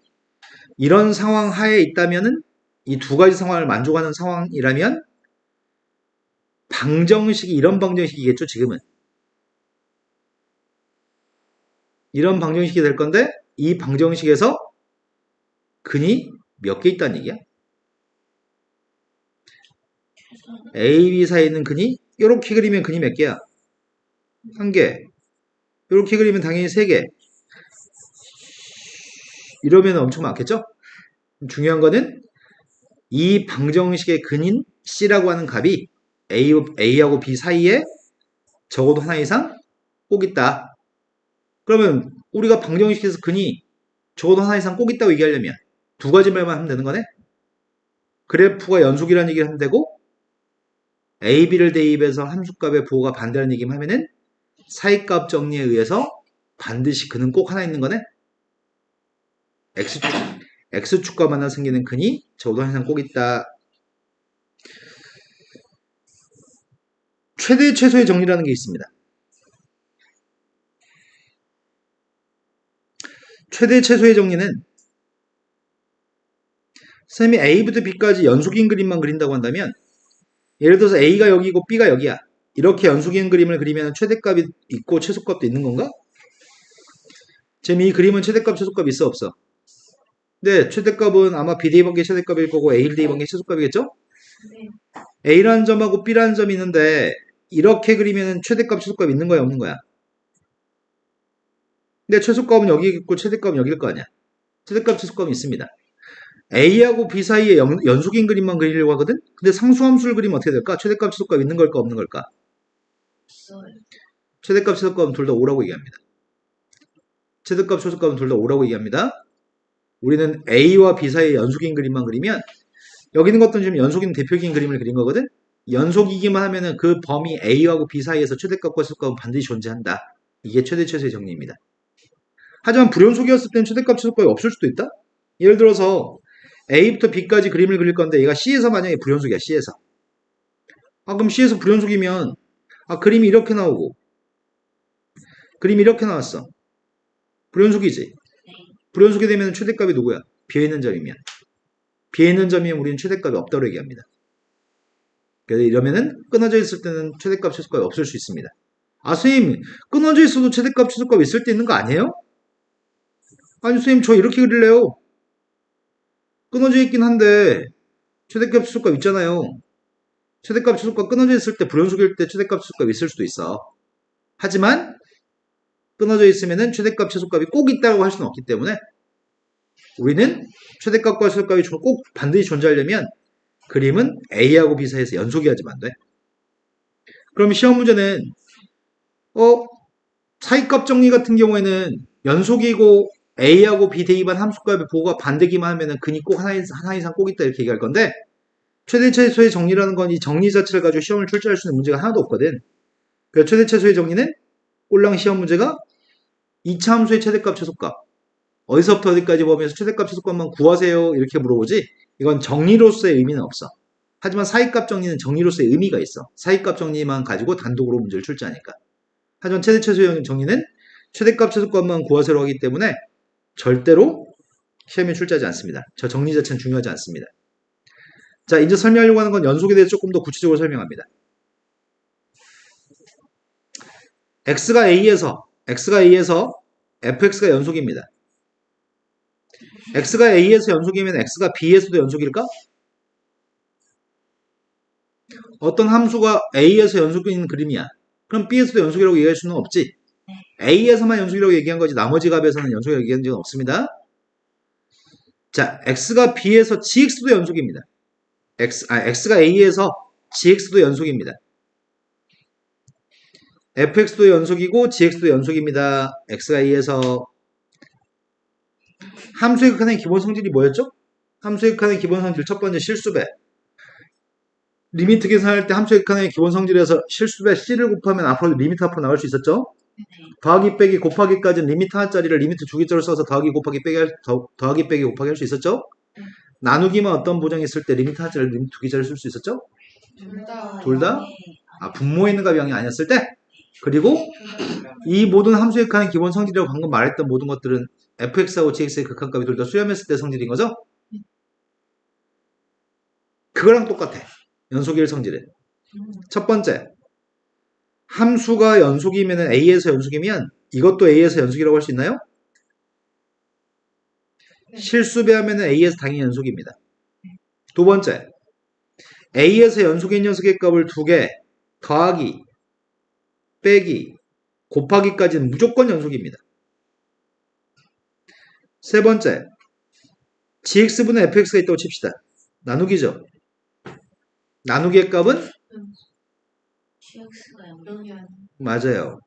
이런 상황 하에 있다면은 이 두 가지 상황을 만족하는 상황이라면 방정식이 이런 방정식이겠죠, 지금은. 이런 방정식이 될 건데 이 방정식에서 근이 몇 개 있다는 얘기야? 최소는 A, B 사이에 있는 근이 이렇게 그리면 근이 몇 개야? 한 개. 이렇게 그리면 당연히 세 개. 이러면 엄청 많겠죠? 중요한 거는 이 방정식의 근인 C라고 하는 값이 A하고 B 사이에 적어도 하나 이상 꼭 있다. 그러면 우리가 방정식에서 근이 적어도 하나 이상 꼭 있다고 얘기하려면 두 가지 말만 하면 되는 거네? 그래프가 연속이라는 얘기를 하면 되고 A, B를 대입해서 함수값의 부호가 반대라는 얘기만 하면은 사이값 정리에 의해서 반드시 근은 꼭 하나 있는 거네? X축과 만나 생기는 근이 적어도 하나 이상 꼭 있다. 최대 최소의 정리라는 게 있습니다. 최대 최소의 정리는 쌤이 A부터 B까지 연속인 그림만 그린다고 한다면 예를 들어서 A가 여기고 B가 여기야. 이렇게 연속인 그림을 그리면 최대값이 있고 최소값도 있는 건가? 지금 이 그림은 최대값, 최소값 있어 없어? 네, 최대값은 아마 B 대입한 게 최대값일 거고 A를 대입한 게 최소값이겠죠? 네. A라는 점하고 B라는 점이 있는데 이렇게 그리면 최대값, 최소값 있는 거야 없는 거야? 근데 최소값은 여기 있고 최대값은 여기일 거 아니야? 최대값, 최소값은 있습니다. A하고 B 사이에 연속인 그림만 그리려고 하거든? 근데 상수함수를 그리면 어떻게 될까? 최대값, 최소값 있는 걸까, 없는 걸까? 있어요. 최대값, 최소값은 둘 다 5라고 얘기합니다. 최대값, 최소값은 둘 다 5라고 얘기합니다. 우리는 A와 B 사이에 연속인 그림만 그리면 여기 있는 것들은 지금 연속인 대표적인 그림을 그린 거거든? 연속이기만 하면은 그 범위 A하고 B 사이에서 최대값과 최소값은 반드시 존재한다. 이게 최대 최소의 정리입니다. 하지만 불연속이었을 때는 최대값, 최소값이 없을 수도 있다? 예를 들어서 A부터 B까지 그림을 그릴 건데 얘가 C에서 만약에 불연속이야, C에서. 그럼 C에서 불연속이면 그림이 이렇게 나오고 그림이 이렇게 나왔어. 불연속이지? 불연속이 되면 최대값이 누구야? 비어있는 점이면. 비어있는 점이면 우리는 최대값이 없다고 얘기합니다. 그래서 이러면은 끊어져 있을 때는 최대값, 최소값이 없을 수 있습니다. 선생님, 끊어져 있어도 최대값, 최소값 있을 때 있는 거 아니에요? 아니, 선생님, 저 이렇게 그릴래요. 끊어져 있긴 한데 최대값, 최소값 있잖아요. 최대값, 최소값 끊어져 있을 때 불연속일 때 최대값, 최소값 있을 수도 있어. 하지만 끊어져 있으면은 최대값, 최소값이 꼭 있다고 할 수는 없기 때문에 우리는 최대값과 최소값이 꼭 반드시 존재하려면 그림은 A하고 B 사이에서 연속이어야지만 돼. 그럼 시험 문제는 사이값 정리 같은 경우에는 연속이고 A하고 B 대입한 함수값의 보호가 반대기만 하면은 근이 꼭 하나 이상 꼭 있다 이렇게 얘기할 건데 최대 최소의 정리라는 건 이 정리 자체를 가지고 시험을 출제할 수 있는 문제가 하나도 없거든. 그래서 최대 최소의 정리는 꼴랑 시험 문제가 2차 함수의 최대값 최소값 어디서부터 어디까지 보면서 최대값 최소값만 구하세요 이렇게 물어보지 이건 정리로서의 의미는 없어. 하지만 사이값 정리는 정리로서의 의미가 있어. 사이값 정리만 가지고 단독으로 문제를 출제하니까. 하지만 최대 최소의 정리는 최대값 최소값만 구하세요 하기 때문에 절대로 시험에 출제하지 않습니다. 저 정리 자체는 중요하지 않습니다. 자, 이제 설명하려고 하는 건 연속에 대해서 조금 더 구체적으로 설명합니다. x가 A에서 fx가 연속입니다. x가 A에서 연속이면 x가 B에서도 연속일까? 어떤 함수가 A에서 연속인 그림이야. 그럼 B에서도 연속이라고 얘기할 수는 없지. A에서만 연속이라고 얘기한 거지 나머지 값에서는 연속이라고 얘기한 적은 없습니다. 자, x가 B에서 gx도 연속입니다. x가 A에서 gx도 연속입니다. fx도 연속이고 gx도 연속입니다. x가 A에서 함수의 극한의 기본 성질이 뭐였죠? 함수의 극한의 기본 성질 첫 번째 실수배. 리미트 계산할 때 함수의 극한의 기본 성질에서 실수배 c를 곱하면 앞으로 리미트 앞으로 나올 수 있었죠? 더하기 빼기 곱하기까지는 리미트 하나짜리를 리미트 두 개짜리를 써서 더하기 곱하기 빼기 곱하기 할 수 있었죠? 나누기만 어떤 보정이 있을 때 리미트 하나짜리를 리미트 두 개짜리를 쓸 수 있었죠? 둘 다? 분모에 있는 값이 0이 아니었을 때? 그리고 이 모든 함수의 극한의 기본 성질이라고 방금 말했던 모든 것들은 fx하고 gx의 극한값이 둘 다 수렴했을 때 성질인 거죠? 그거랑 똑같아. 연속일 성질은. 첫 번째, 함수가 연속이면 A에서 연속이면 이것도 A에서 연속이라고 할 수 있나요? 실수배하면 A에서 당연히 연속입니다. 두 번째, A에서 연속인 녀석의 값을 두 개 더하기, 빼기, 곱하기까지는 무조건 연속입니다. 세 번째, gx분의 fx가 있다고 칩시다. 나누기죠. 나누기의 값은? gx가 0이면 맞아요.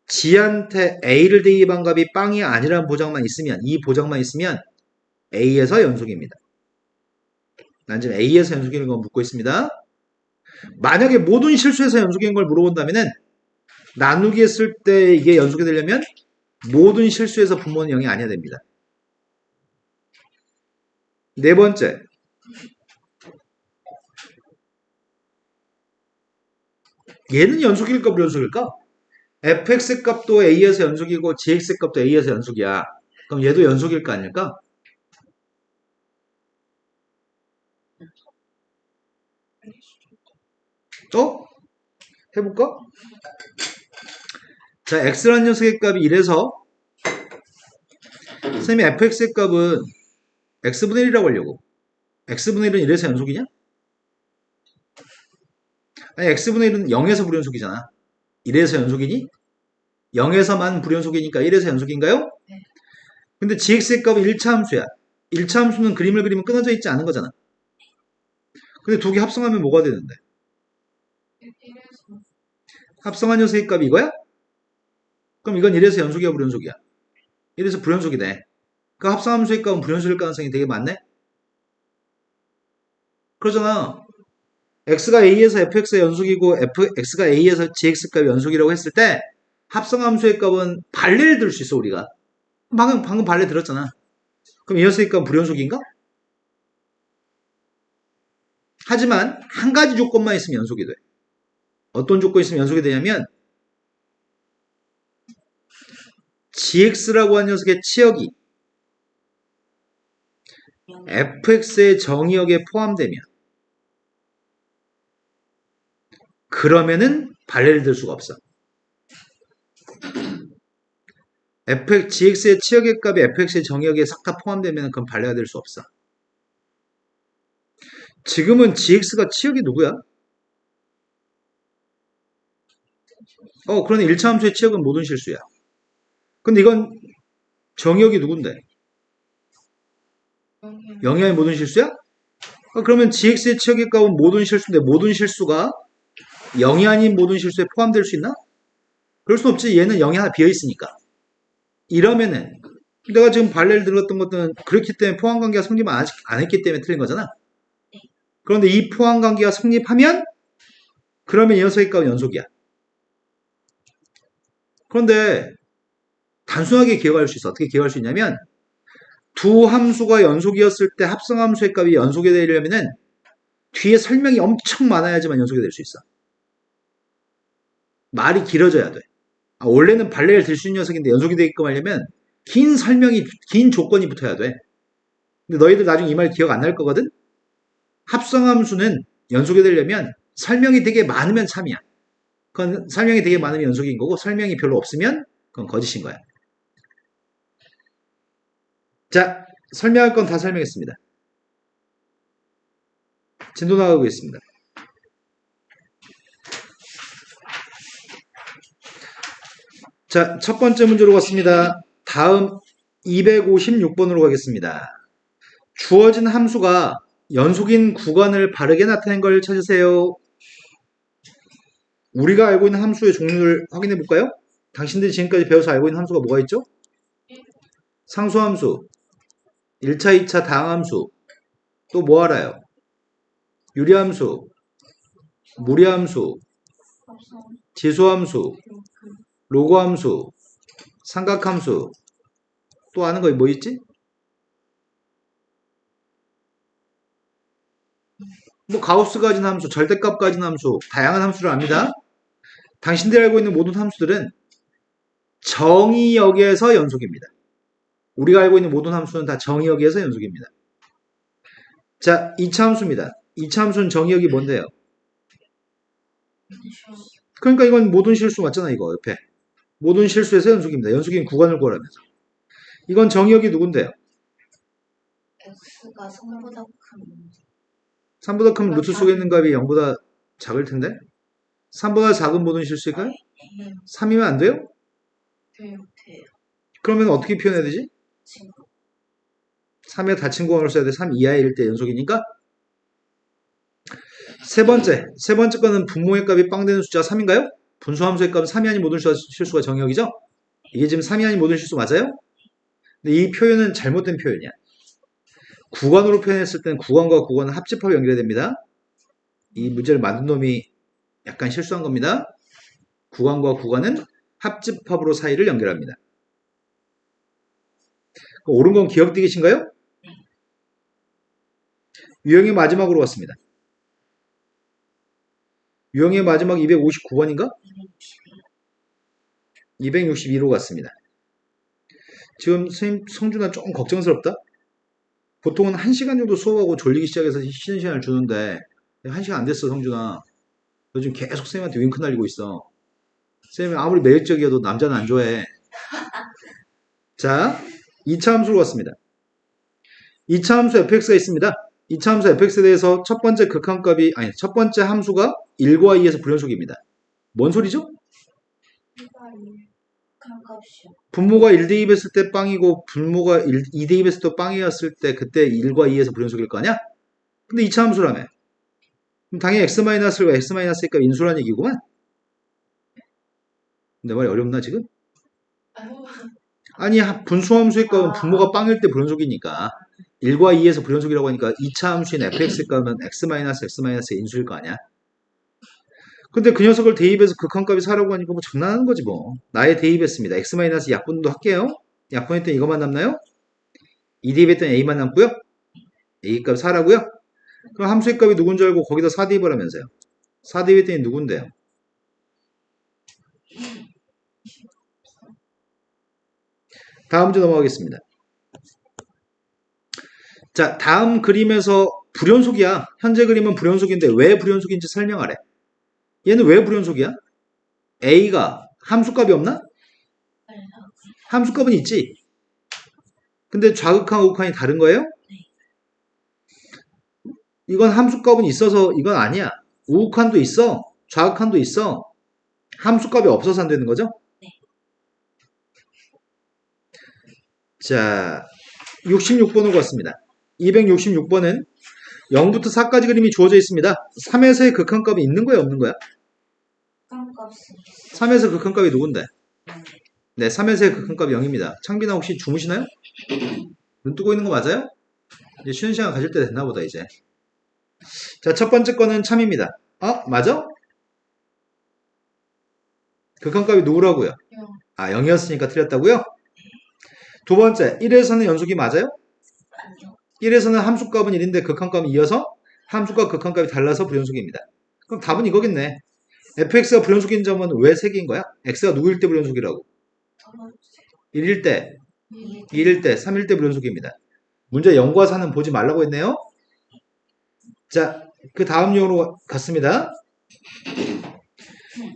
g한테 a를 대입한 값이 빵이 아니라는 보장만 있으면 이 보장만 있으면 a에서 연속입니다. 난 지금 a에서 연속인 걸 묻고 있습니다. 만약에 모든 실수에서 연속인 걸 물어본다면은 나누기 했을 때 이게 연속이 되려면 모든 실수에서 분모는 0이 아니어야 됩니다. 네 번째, 얘는 연속일까 불연속일까? fx 값도 a에서 연속이고 gx 값도 a에서 연속이야. 그럼 얘도 연속일까 아닐까? 해볼까? 자, x라는 녀석의 값이 1에서 선생님이 fx의 값은 x분의 1이라고 하려고. x분의 1은 1에서 연속이냐? 아니, x분의 1은 0에서 불연속이잖아. 1에서 연속이니? 0에서만 불연속이니까 1에서 연속인가요? 네. 근데 gx의 값은 1차 함수야. 1차 함수는 그림을 그리면 끊어져 있지 않은 거잖아. 근데 두 개 합성하면 뭐가 되는데? 이래서 합성한 녀석의 값이 이거야? 그럼 이건 1에서 연속이야, 불연속이야? 1에서 불연속이네. 그 합성함수의 값은 불연속일 가능성이 되게 많네? 그러잖아. x가 a에서 fx의 연속이고 x가 a에서 gx 값이 연속이라고 했을 때 합성함수의 값은 발레를 들 수 있어, 우리가. 방금 발레 들었잖아. 그럼 이 녀석의 값은 불연속인가? 하지만 한 가지 조건만 있으면 연속이 돼. 어떤 조건이 있으면 연속이 되냐면 gx라고 하는 녀석의 치역이 fx의 정의역에 포함되면 그러면은 발레를 들 수가 없어. gx의 치역의 값이 fx의 정의역에 싹 다 포함되면 그건 발레가 될 수 없어. 지금은 gx가 치역이 누구야? 그러네. 1차 함수의 치역은 모든 실수야. 근데 이건 정의역이 누군데? 영향 0이 아닌 모든 실수야? 그러면 gx의 치역의 값은 모든 실수인데 모든 실수가 0이 아닌 모든 실수에 포함될 수 있나? 그럴 순 없지. 얘는 0이 하나 비어있으니까. 이러면은 내가 지금 발레를 들었던 것들은 그렇기 때문에 포함관계가 성립 안 했기 때문에 틀린 거잖아. 그런데 이 포함관계가 성립하면 그러면 이 녀석의 값은 연속이야. 그런데 단순하게 기억할 수 있어. 어떻게 기억할 수 있냐면 두 함수가 연속이었을 때 합성함수의 값이 연속이 되려면은 뒤에 설명이 엄청 많아야지만 연속이 될 수 있어. 말이 길어져야 돼. 원래는 발레를 들 수 있는 녀석인데 연속이 되게끔 하려면 긴 설명이, 긴 조건이 붙어야 돼. 근데 너희들 나중에 이 말 기억 안 날 거거든? 합성함수는 연속이 되려면 설명이 되게 많으면 참이야. 그건 설명이 되게 많으면 연속인 거고 설명이 별로 없으면 그건 거짓인 거야. 자, 설명할 건 다 설명했습니다. 진도 나가고 있습니다. 자, 첫 번째 문제로 갔습니다. 다음 256번으로 가겠습니다. 주어진 함수가 연속인 구간을 바르게 나타낸 걸 찾으세요. 우리가 알고 있는 함수의 종류를 확인해 볼까요? 당신들이 지금까지 배워서 알고 있는 함수가 뭐가 있죠? 상수함수, 1차, 2차 다항함수, 또 뭐 알아요? 유리함수, 무리함수, 지수함수, 로그함수, 삼각함수, 또 아는 거 뭐 있지? 뭐 가우스 가진 함수, 절대값 가진 함수, 다양한 함수를 압니다. 당신들이 알고 있는 모든 함수들은 정의역에서 연속입니다. 우리가 알고 있는 모든 함수는 다 정의역에서 연속입니다. 자, 2차 함수입니다. 2차 함수는 정의역이 뭔데요? 그러니까 이건 모든 실수 맞잖아, 이거 옆에. 모든 실수에서 연속입니다. 연속인 구간을 구하라면서. 이건 정의역이 누군데요? x가 3보다 큰 3보다 큰 루트 속에 있는 값이 0보다 작을 텐데? 3보다 작은 모든 실수일까요? 3이면 안 돼요? 돼요. 돼요. 그러면 어떻게 표현해야 되지? 친구 3의 닫힌 구간으로 써야 돼. 3 이하일 때 연속이니까. 세 번째 거는 분모의 값이 빵 되는 숫자 3인가요? 분수함수의 값은 3이 아닌 모든 실수가 정의역이죠? 이게 지금 3이 아닌 모든 실수 맞아요? 근데 이 표현은 잘못된 표현이야. 구간으로 표현했을 때는 구간과 구간은 합집합이 연결해야 됩니다. 이 문제를 만든 놈이 약간 실수한 겁니다. 구간과 구간은 합집합으로 사이를 연결합니다. 옳은 건 기억되기신가요? 유형의 마지막으로 왔습니다. 유형의 마지막 259번인가? 262로 갔습니다. 지금 선생님 성준아 조금 걱정스럽다? 보통은 1시간 정도 수업하고 졸리기 시작해서 쉬는 시간을 주는데 1시간 안 됐어, 성준아. 너 지금 계속 선생님한테 윙크 날리고 있어. 선생님이 아무리 매력적이어도 남자는 안 좋아해. 자, 2차 함수로 갔습니다. 2차 함수 fx가 있습니다. 2차 함수 fx에 대해서 첫 번째 극한값이, 아니, 첫 번째 함수가 1과 2에서 불연속입니다. 뭔 소리죠? 1과 2. 극한 값이요. 분모가 1대입했을 때 빵이고 분모가 2대입했을 때 빵이었을 때 그때 1과 2에서 불연속일 거 아니야? 근데 2차 함수라며. 그럼 당연히 x-1과 x-2가 인수란 얘기구만. 내 말이 어렵나 지금? 아유, 아니 분수함수의 값은 분모가 빵일 때 불연속이니까 1과 2에서 불연속이라고 하니까 2차 함수인 fx의 값은 x-x-의 인수일 거 아니야? 근데 그 녀석을 대입해서 극한값이 4라고 하니까 뭐 장난하는 거지 뭐. 나의 대입했습니다. x- 약분도 할게요. 약분했더니 이것만 남나요? 2 대입했더니 a만 남고요. a 값 4라고요? 그럼 함수의 값이 누군지 알고 거기다 4 대입을 하면서요. 4 대입했더니 누군데요? 다음 문제 넘어가겠습니다. 자, 다음 그림에서 불연속이야. 현재 그림은 불연속인데 왜 불연속인지 설명하래. 얘는 왜 불연속이야? a가 함수값이 없나? 함수값은 있지. 근데 좌극한 우극한이 다른 거예요? 이건 함수값은 있어서 이건 아니야. 우극한도 있어. 좌극한도 있어. 함수값이 없어서 안 되는 거죠? 자, 66번으로 갔습니다. 266번은 0부터 4까지 그림이 주어져 있습니다. 3에서의 극한값이 있는 거야, 없는 거야? 극한 값은 3에서 극한값이 누군데? 네, 3에서의 극한값이 0입니다. 창빈아 혹시 주무시나요? 눈 뜨고 있는 거 맞아요? 이제 쉬는 시간 가질 때 됐나 보다, 이제. 자, 첫 번째 거는 참입니다. 맞아? 극한값이 누구라고요? 아, 0이었으니까 틀렸다고요? 두 번째, 1에서는 연속이 맞아요? 아니요. 1에서는 함수값은 1인데 극한값은 2여서 함수과 극한값이 달라서 불연속입니다. 그럼 답은 이거겠네. fx가 불연속인 점은 왜 3개인 거야? x가 누구일 때 불연속이라고? 첫 번째. 1일 때, 2일 2일 때, 3일 때 불연속입니다. 문제 0과 4는 보지 말라고 했네요. 자, 그 다음 용으로 갔습니다.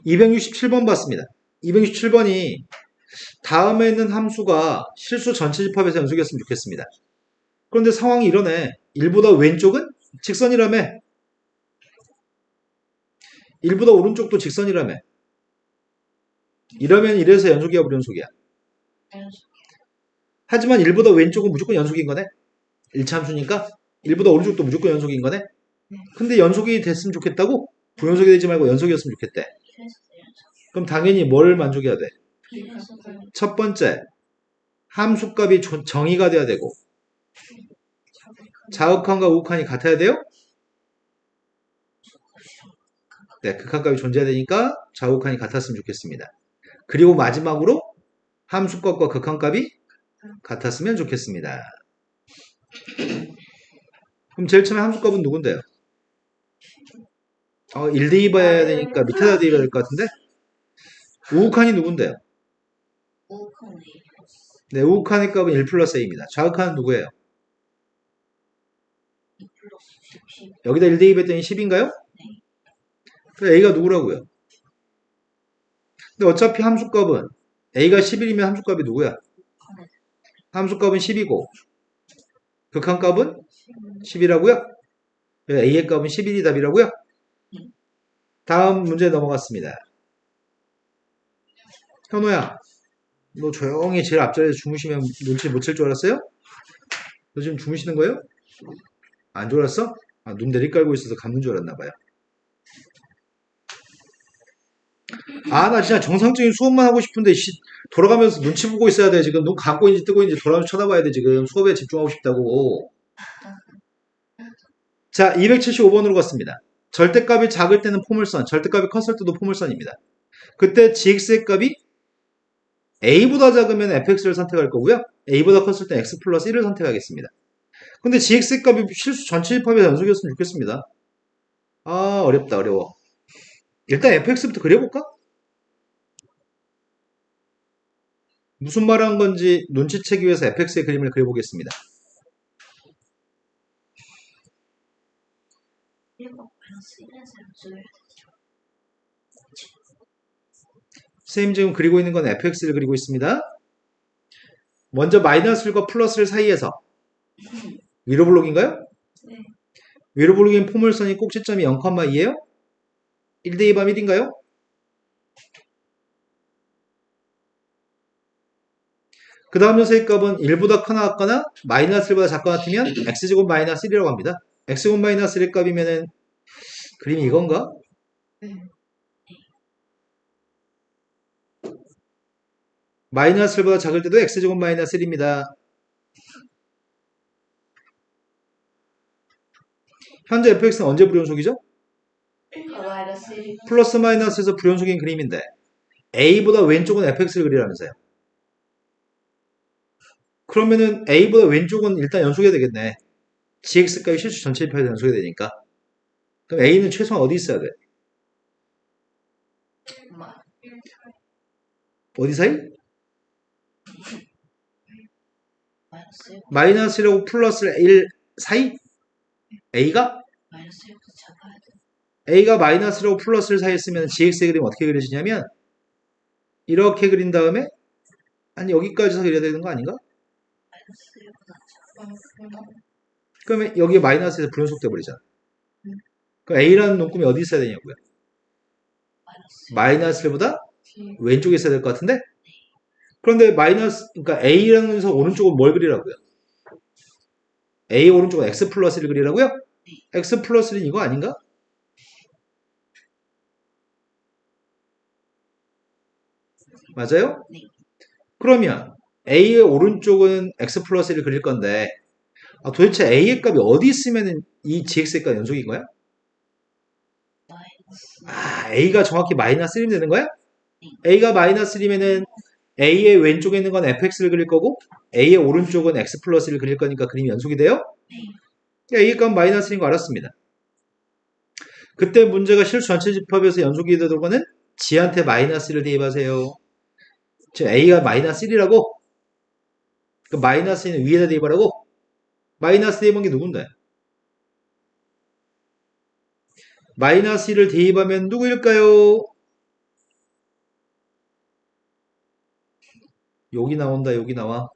267번 봤습니다. 267번이 다음에 있는 함수가 실수 전체 집합에서 연속이었으면 좋겠습니다. 그런데 상황이 이러네. 1보다 왼쪽은 직선이라며. 1보다 오른쪽도 직선이라며. 이러면 1에서 연속이야, 불연속이야? 연속. 하지만 1보다 왼쪽은 무조건 연속인 거네. 1차 함수니까 1보다 오른쪽도 무조건 연속인 거네. 근데 연속이 됐으면 좋겠다고? 불연속이 되지 말고 연속이었으면 좋겠대. 1에서 연속. 그럼 당연히 뭘 만족해야 돼? 1에서 연속. 첫 번째, 함수값이 정의가 돼야 되고 자극한과 우극한이 같아야 돼요? 네, 극한값이 존재해야 되니까 좌우극한이 같았으면 좋겠습니다. 그리고 마지막으로 함수값과 극한값이 같았으면 좋겠습니다. 그럼 제일 처음에 함수값은 누군데요? 1대입해야 되니까 밑에다 대입해야 될 것 같은데? 우극한이 누군데요? 우극한 A 플러스 네, 우극한의 값은 1 플러스 a입니다. 좌극한은 누구예요? 2 플러스 10. 여기다 1대입했더니 10인가요? 네. 그럼 a가 누구라고요? 근데 어차피 함수값은 a가 11이면 함수값이 누구야? 함수값은 10이고 극한값은 10이라고요? a의 값은 11이 답이라고요? 다음 문제 넘어갔습니다. 현호야, 너 조용히 제일 앞자리에서 주무시면 눈치 못 챌 줄 알았어요? 너 지금 주무시는 거예요? 안 졸았어? 눈 내리깔고 있어서 감는 줄 알았나 봐요. 나 진짜 정상적인 수업만 하고 싶은데 돌아가면서 눈치 보고 있어야 돼. 지금 눈 감고 있는지 뜨고 있는지 돌아가면서 쳐다봐야 돼. 지금 수업에 집중하고 싶다고. 자, 275번으로 갔습니다. 절대값이 작을 때는 포물선, 절대값이 컸을 때도 포물선입니다. 그때 gx의 값이 a보다 작으면 fx를 선택할 거고요. a보다 컸을 때 x 플러스 1을 선택하겠습니다. 근데 gx의 값이 실수 전체 집합의 연속이었으면 좋겠습니다. 어렵다, 어려워. 일단 fx부터 그려볼까? 무슨 말 한 건지 눈치채기 위해서 fx의 그림을 그려보겠습니다. 1곱 플러스 1에서 연속을 선생님 지금 그리고 있는 건 fx를 그리고 있습니다. 먼저 마이너스 1과 플러스 1 사이에서 위로 블록인가요? 네. 위로 블록인 포물선이 꼭지점이 0,2예요? 1대2 밤 1인가요? 그 다음 녀석의 값은 1보다 크나 같거나 마이너스 1보다 작거나 같으면 x제곱 마이너스 1이라고 합니다. x제곱 마이너스 1의 값이면은 그림이 이건가? 네. 마이너스 1보다 작을 때도 x제곱 마이너스 1입니다. 현재 fx는 언제 불연속이죠? 마이너스 1. 플러스 마이너스에서 불연속인 그림인데 a보다 왼쪽은 fx를 그리라면서요. 그러면은 a보다 왼쪽은 일단 연속해야 되겠네. gx값이 실수 전체 입혀야 연속해야 되니까. 그럼 a는 최소한 어디 있어야 돼? 어디 사이? 마이너스 1. 마이너스 1하고 플러스 1 사이? a가? 마이너스 1부터 작아야 돼. a가 마이너스 1하고 플러스 1 사이에 있으면 gx의 그림 어떻게 그려지냐면 이렇게 그린 다음에 한 여기까지서 그려야 되는 거 아닌가? 마이너스 1보다 작아. 그러면 여기에 마이너스에서 불연속돼 버리잖아. 그럼 a라는 놈꿈이 어디 있어야 되냐고요? 마이너스 1. 마이너스 1보다 뒤에. 왼쪽에 있어야 될 것 같은데? 그런데 마이너스, 그러니까 a라는 서 오른쪽은 뭘 그리라고요? a 오른쪽은 x 플러스 1을 그리라고요? x 플러스 1은 이거 아닌가? 맞아요? 네. 그러면 a의 오른쪽은 x 플러스 1을 그릴 건데 도대체 a의 값이 어디 있으면 이 gx의 값 연속인 거야? 마이너스. a가 정확히 마이너스 1이면 되는 거야? a가 마이너스 1이면은 a의 왼쪽에 있는 건 fx를 그릴 거고 a의 오른쪽은 x 플러스 1을 그릴 거니까 그림이 연속이 돼요? a의 값은 마이너스 1인 거 알았습니다. 그때 문제가 실수 전체 집합에서 연속이 되는 거는 g한테 마이너스 1을 대입하세요. 지금 a가 마이너스 1이라고? 그 마이너스 1은 위에다 대입하라고? 마이너스 대입한 게 누군데? 마이너스 1을 대입하면 누구일까요? 여기 나온다, 여기 나와.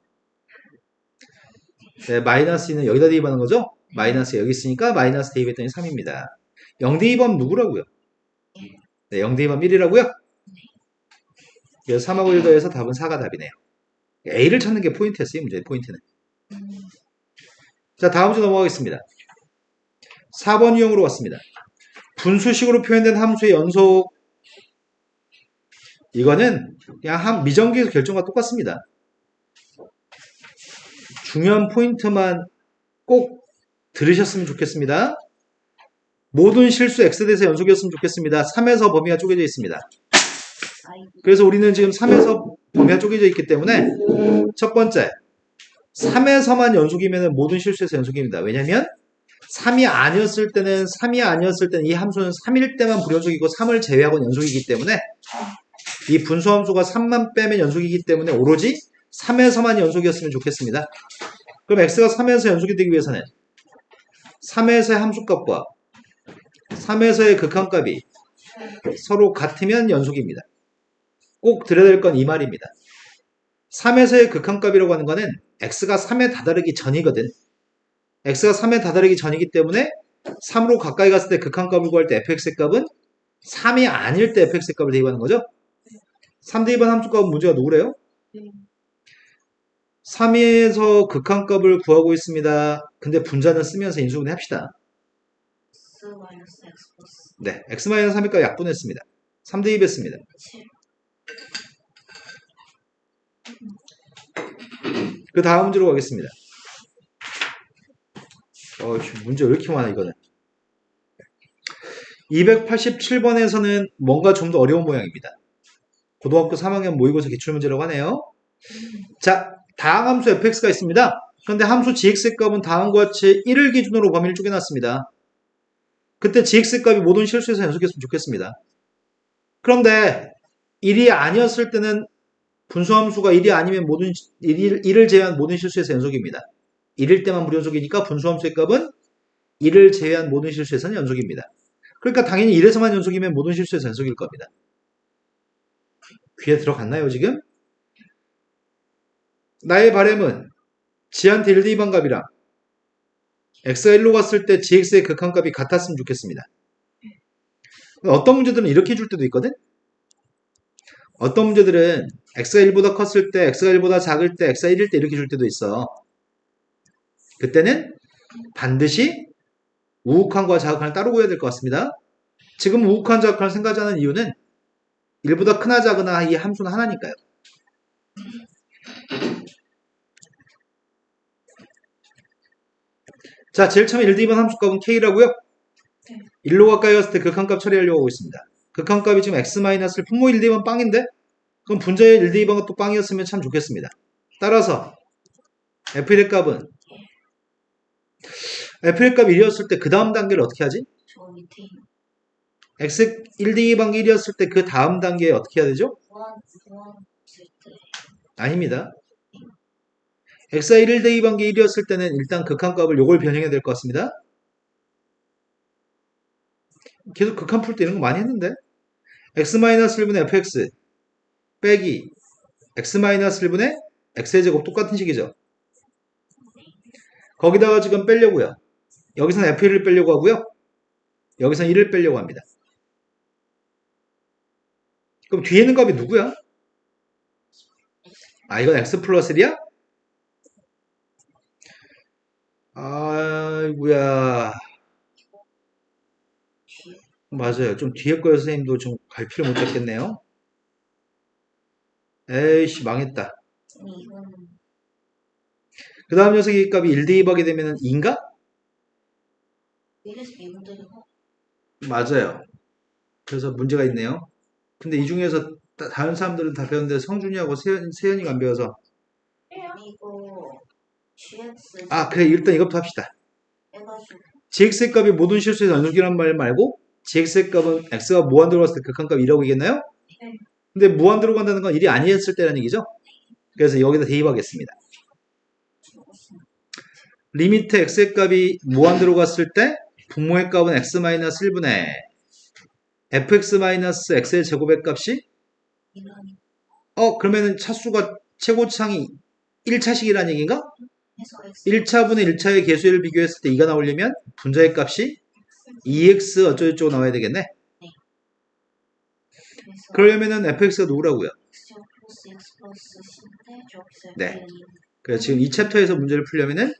네, 마이너스 2는 여기다 대입하는 거죠? 마이너스 여기 있으니까 마이너스 대입했더니 3입니다. 0 대입하면 누구라고요? 네, 0 대입하면 1이라고요? 그래서 3하고 1 더해서 답은 4가 답이네요. A를 찾는 게 포인트였어요, 문제의 포인트는. 자, 다음 주 넘어가겠습니다. 4번 유형으로 왔습니다. 분수식으로 표현된 함수의 연속. 이거는 그냥 미정계에서 결정과 똑같습니다. 중요한 포인트만 꼭 들으셨으면 좋겠습니다. 모든 실수 X대에서 연속이었으면 좋겠습니다. 3에서 범위가 쪼개져 있습니다. 그래서 우리는 지금 3에서 범위가 쪼개져 있기 때문에 첫 번째, 3에서만 연속이면 모든 실수에서 연속입니다. 왜냐면 3이 아니었을 때는 이 함수는 3일 때만 불연속이고 3을 제외하고는 연속이기 때문에 이 분수함수가 3만 빼면 연속이기 때문에 오로지 3에서만 연속이었으면 좋겠습니다. 그럼 x가 3에서 연속이 되기 위해서는 3에서의 함수값과 3에서의 극한값이 서로 같으면 연속입니다. 꼭 들어야 될 건 이 말입니다. 3에서의 극한값이라고 하는 거는 x가 3에 다다르기 전이거든. x가 3에 다다르기 전이기 때문에 3으로 가까이 갔을 때 극한값을 구할 때 fx의 값은 3이 아닐 때 fx의 값을 대입하는 거죠. 3 대입한 함수값은 문제가 누구래요? 3에서 극한값을 구하고 있습니다. 근데 분자는 쓰면서 인수분해 합시다. x 마이너스 x 플러스 네, x-3일까 약분했습니다. 3 대입했습니다. 7. 그 다음 문제로 가겠습니다. 문제 왜 이렇게 많아 이거는. 287번에서는 뭔가 좀 더 어려운 모양입니다. 고등학교 3학년 모의고사 기출문제라고 하네요. 자, 다항함수 fx가 있습니다. 그런데 함수 gx의 값은 다음과 같이 1을 기준으로 범위를 쪼개놨습니다. 그때 gx의 값이 모든 실수에서 연속했으면 좋겠습니다. 그런데 1이 아니었을 때는 분수함수가 1이 아니면 1을 제외한 모든 실수에서 연속입니다. 1일 때만 불연속이니까 분수함수의 값은 1을 제외한 모든 실수에서는 연속입니다. 그러니까 당연히 1에서만 연속이면 모든 실수에서 연속일 겁니다. 귀에 들어갔나요 지금? 나의 바람은 g한테 1 대입한 값이랑 x가 1로 갔을 때 gx의 극한값이 같았으면 좋겠습니다. 어떤 문제들은 이렇게 줄 때도 있거든? 어떤 문제들은 x가 1보다 컸을 때, x가 1보다 작을 때, x가 1일 때 이렇게 줄 때도 있어. 그때는 반드시 우극한과 자극한을 따로 구해야 될 것 같습니다. 지금 우극한 자극한을 생각하는 이유는 1보다 크나 작으나 이 함수는 하나니까요. 자, 제일 처음에 1, 2번 함수값은 k라고요? 1로 가까이 갔을 때 극한값 처리하려고 하고 있습니다. 극한값이 지금 x-를 분모 1, 2번 빵인데? 그럼 분자의 1, 2번가 또 빵이었으면 참 좋겠습니다. 따라서 f1의 값은 f1의 값 1이었을 때 그 다음 단계를 어떻게 하지? 저 밑에 있는 x 1, 2번 1이었을 때 그 다음 단계에 어떻게 해야 되죠? 무한 쓸 때. 아닙니다. x가 1, 2번기 1이었을 때는 일단 극한값을 요걸 변형해야 될 것 같습니다. 계속 극한 풀 때 이런 거 많이 했는데 x-1분의 fx 빼기 x-1분의 x의 제곱 똑같은 식이죠. 거기다가 지금 빼려고요. 여기서는 f1을 빼려고 하고요. 여기서는 1을 빼려고 합니다. 그럼 뒤에 있는 값이 누구야? 아, 이건 x 플러스 1이야? 아이고야. 맞아요. 좀 뒤에 거여 선생님도 좀 갈피를 못 잡겠네요. 에이씨, 망했다. 이거는 그 다음 녀석의 값이 1 대입하게 되면 2인가? 이래서 미분되고 맞아요. 그래서 문제가 있네요. 근데 이 중에서 다른 사람들은 다 배웠는데 성준이하고 세연이가 안 배워서. 이거 GX 아, 그래. 일단 이것부터 합시다. 해가지고 gx의 값이 모든 실수에서 연속이란 말 말고 gx의 값은 x가 무한대로 갔을 때 극한값 2라고 얘기했나요? 네. 근데 무한대로 간다는 건 1이 아니었을 때라는 얘기죠? 그래서 여기다 대입하겠습니다. 리미트 x의 값이 무한대로 갔을 때 분모의 값은 x-1분의 fx-x의 제곱의 값이 이런 그러면은 차수가 최고차항이 1차식이라는 얘기인가? 해서 X 1차분의 1차의 개수를 비교했을 때 2가 나오려면 분자의 값이 2x 어쩌고저쩌고 나와야 되겠네. 그래서 그러려면은 fx가 누구라고요? X 플러스 X 플러스 C인데 저기서 네. F는 그래서 지금 이 챕터에서 문제를 풀려면은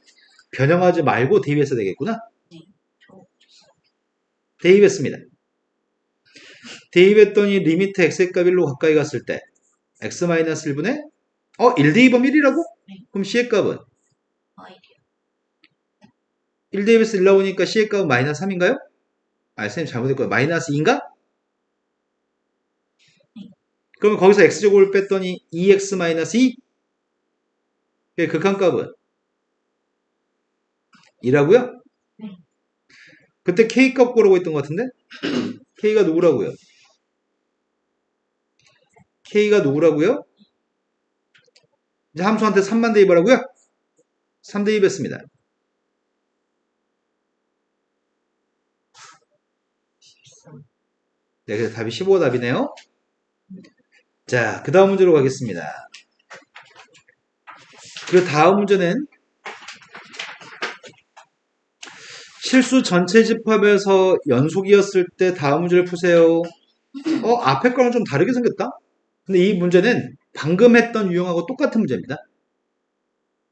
변형하지 말고 대입해서 되겠구나. 저 대입했습니다. 대입했더니 리미트 x의 값 1로 가까이 갔을 때 x-1분의 1 대입하면 1이라고? 네. 그럼 c의 값은 아이디어 1 대입해서 1 나오니까 c의 값은 마이너스 3인가요? 선생님 잘못했고요. 마이너스 2인가? 그러면 거기서 x제곱을 뺐더니 2x-2? 극한값은 2라고요? 네. 그때 k값 구하라고 했던 것 같은데? k가 누구라고요? k가 누구라고요? 이제 함수한테 3만 대입하라고요? 3 대입했습니다. 네, 그래서 답이 15가 답이네요. 자, 그 다음 문제로 가겠습니다. 그 다음 문제는 실수 전체 집합에서 연속이었을 때 다음 문제를 푸세요. 앞에 거랑 좀 다르게 생겼다? 근데 이 문제는 방금 했던 유형하고 똑같은 문제입니다.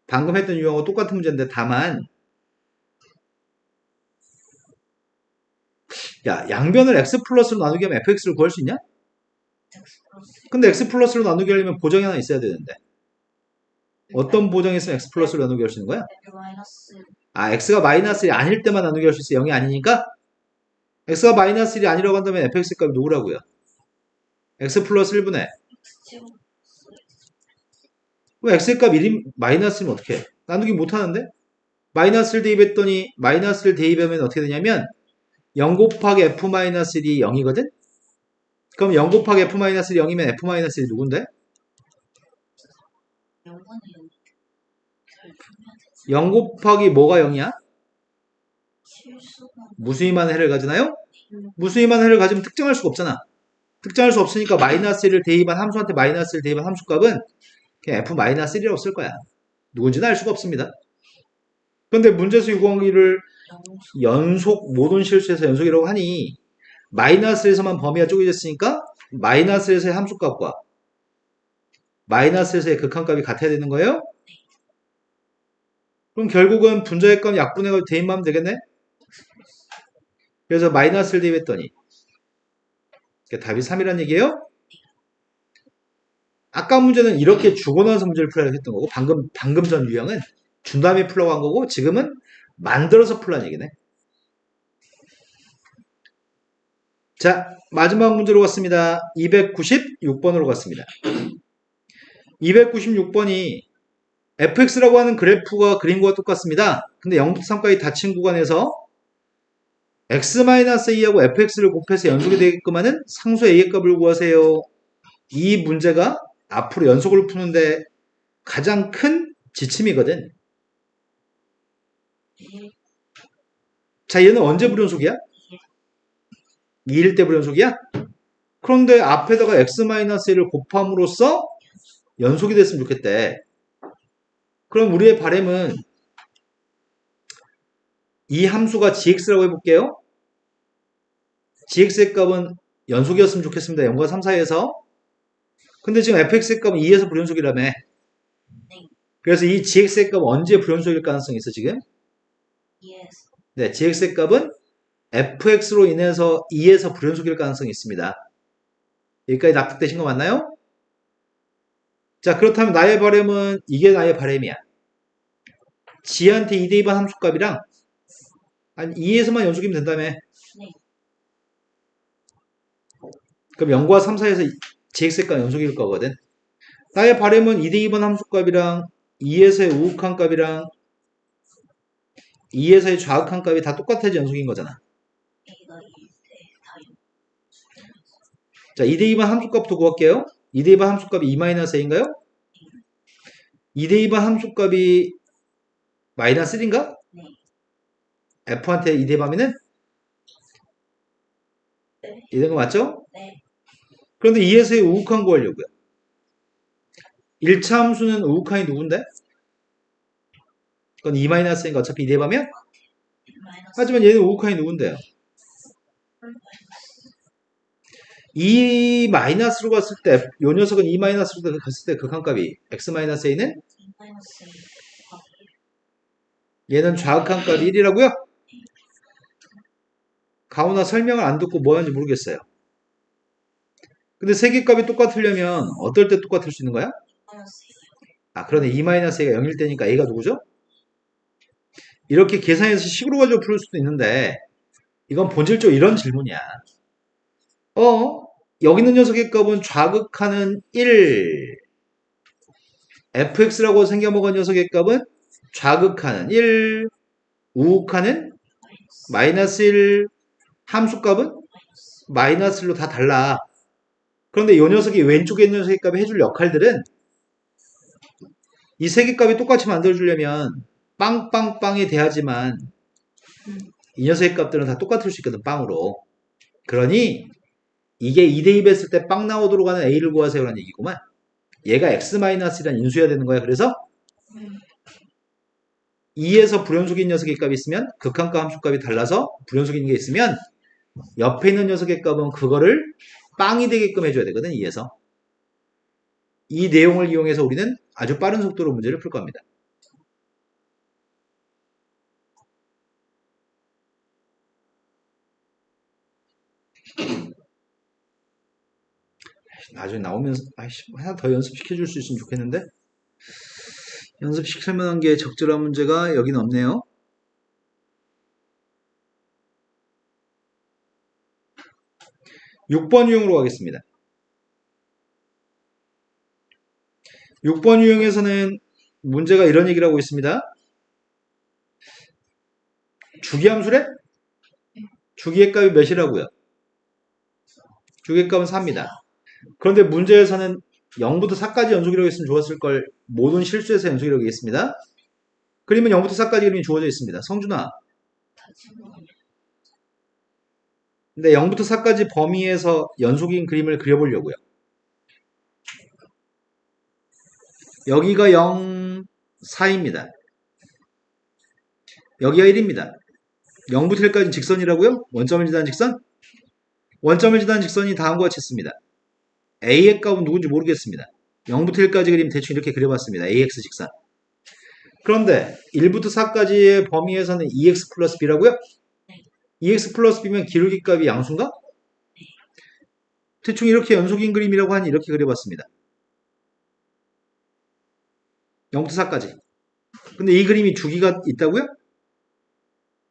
방금 했던 유형하고 똑같은 문제인데 다만 양변을 x 플러스로 나누게 하면 fx를 구할 수 있냐? X 플러스 근데 x 플러스로 나누게 하려면 보정이 하나 있어야 되는데 어떤 보정이 있으면 x 플러스로 나누게 할 수 있는 거야? F 마이너스 x가 마이너스 1이 아닐 때만 나누게 할 수 있어. 0이 아니니까 x가 마이너스 1이 아니라고 한다면 fx 값이 누구라고요? x 플러스 1분의 X 제곱 그럼 x의 값 1이 마이너스면 어떻게 해? 나누기 못하는데? 마이너스를 대입했더니 마이너스를 대입하면 어떻게 되냐면 0 곱하기 f-1이 0이거든? 그럼 0 곱하기 f-1이 0이면 f-1이 누군데? 0분의 0 잘 풀면 되지 0 곱하기 뭐가 0이야? 실수가 무수히만 해를 가지나요? 무수히만 해를 가지면 특정할 수가 없잖아. 특정할 수 없으니까 마이너스 1을 대입한 함수한테 마이너스 1을 대입한 함수값은 그냥 f-1이라고 쓸 거야. 누군지는 알 수가 없습니다. 그런데 문제수 유공하기를 연속 모든 실수에서 연속이라고 하니 마이너스에서만 범위가 쪼개졌으니까 마이너스에서의 함수값과 마이너스에서의 극한값이 같아야 되는 거예요? 그럼 결국은 분자의 값 약분해가지고 대입하면 되겠네? 그래서 마이너스를 대입했더니 그러니까 답이 3이란 얘기예요? 아까 문제는 이렇게 주고 나서 문제를 풀어야 했던 거고 방금 전 유형은 준 다음에 풀라고 한 거고 지금은 만들어서 풀라는 얘기네. 자, 마지막 문제로 갔습니다. 296번으로 갔습니다. 296번이 fx라고 하는 그래프가 그린 거와 똑같습니다. 근데 0부터 3까지 닫힌 구간에서 x-a하고 fx를 곱해서 연속이 되게끔 하는 상수 a의 값을 구하세요. 이 문제가 앞으로 연속을 푸는데 가장 큰 지침이거든. 자, 얘는 언제 불연속이야? 2일 때 불연속이야? 그런데 앞에다가 x-1을 곱함으로써 연속이 됐으면 좋겠대. 그럼 우리의 바람은 이 함수가 gx라고 해볼게요. gx의 값은 연속이었으면 좋겠습니다. 0과 3 사이에서. 근데 지금 fx의 값은 2에서 불연속이라며. 그래서 이 gx의 값은 언제 불연속일 가능성이 있어 지금? 예스. 네, gx의 값은 fx로 인해서 2에서 불연속일 가능성이 있습니다. 여기까지 납득되신 거 맞나요? 자, 그렇다면 나의 바람은 이게 나의 바람이야. g한테 2대2반 함수값이랑 한 2에서만 연속이면 된다며. 네. 그럼 0과 3 사이에서 gx의 값 연속일 거거든. 나의 바람은 2대2반 함수값이랑 2에서의 우극한 값이랑 2에서의 좌극한 값이 다 똑같아야지 연속인 거잖아. A가 1대 다 자, 2대2반 함수값부터 구할게요. 2대2반 함수값이 2-a인가요? 2대2반 함수값이 마이너스 1인가? 네. f한테 2대2반이면 네. 이런 거 맞죠? 네. 그런데 2에서의 우극한 구하려고요. 1차 함수는 우극한이 누군데? 그건 2-a니까 어차피 2대2반이면? 마이너스 하지만 얘는 우극한이 누군데요? 2 마이너스로 갔을 때, 요 녀석은 2 마이너스로 갔을 때 극한값이 x-a는 2 마이너스 얘는 좌극한 값이 1이라고요? 가오나 설명을 안 듣고 뭐 하는지 모르겠어요. 근데 세 개 값이 똑같으려면 어떨 때 똑같을 수 있는 거야? 마이너스 아, 그러네. 2-a가 0일 때니까 a가 누구죠? 이렇게 계산해서 식으로 가지고 풀 수도 있는데 이건 본질적으로 이런 질문이야. 여기 있는 녀석의 값은 좌극하는 1, fx라고 생겨먹은 녀석의 값은 좌극하는 1, 우극하는 마이너스 1, 함수값은 마이너스 1로 다 달라. 그런데 이 녀석이 왼쪽에 있는 녀석의 값이 해줄 역할들은 이 세 개 값이 똑같이 만들어주려면 빵빵빵이 돼야지만 이 녀석의 값들은 다 똑같을 수 있거든, 빵으로. 그러니 이게 2대2 했을 때 빵 나오도록 하는 a를 구하세요라는 얘기구만. 얘가 x-1이란 인수여야 되는 거야. 그래서 2에서 불연속인 녀석의 값이 있으면 극한값 함수값이 달라서 불연속인 게 있으면 옆에 있는 녀석의 값은 그거를 빵이 되게끔 해줘야 되거든. 2에서. 이 내용을 이용해서 우리는 아주 빠른 속도로 문제를 풀 겁니다. 나중에 나오면 하나 더 연습시켜줄 수 있으면 좋겠는데 연습시킬 만한 게 적절한 문제가 여긴 없네요. (6번) 유형으로 가겠습니다. 6번 유형에서는 문제가 이런 얘기를 하고 있습니다. 주기함수래? 주기의 값이 몇이라고요? 주기의 값은 4입니다. 그런데 문제에서는 0부터 4까지 연속이라고 했으면 좋았을 걸 모든 실수에서 연속이라고 했습니다. 그러면 0부터 4까지 그림이 주어져 있습니다. 성준아. 근데 0부터 4까지 범위에서 연속인 그림을 그려보려고요. 여기가 0, 4입니다. 여기가 1입니다. 0부터 1까지는 직선이라고요? 원점을 지나는 직선? 원점을 지나는 직선이 다음과 같이 있습니다. A의 값은 누군지 모르겠습니다. 0부터 1까지 그리면 대충 이렇게 그려봤습니다. AX 직선. 그런데 1부터 4까지의 범위에서는 2x 플러스 b라고요? 2x 플러스 b면 기울기 값이 양수인가? 대충 이렇게 연속인 그림이라고 하니 이렇게 그려봤습니다. 0부터 4까지. 근데 이 그림이 주기가 있다고요?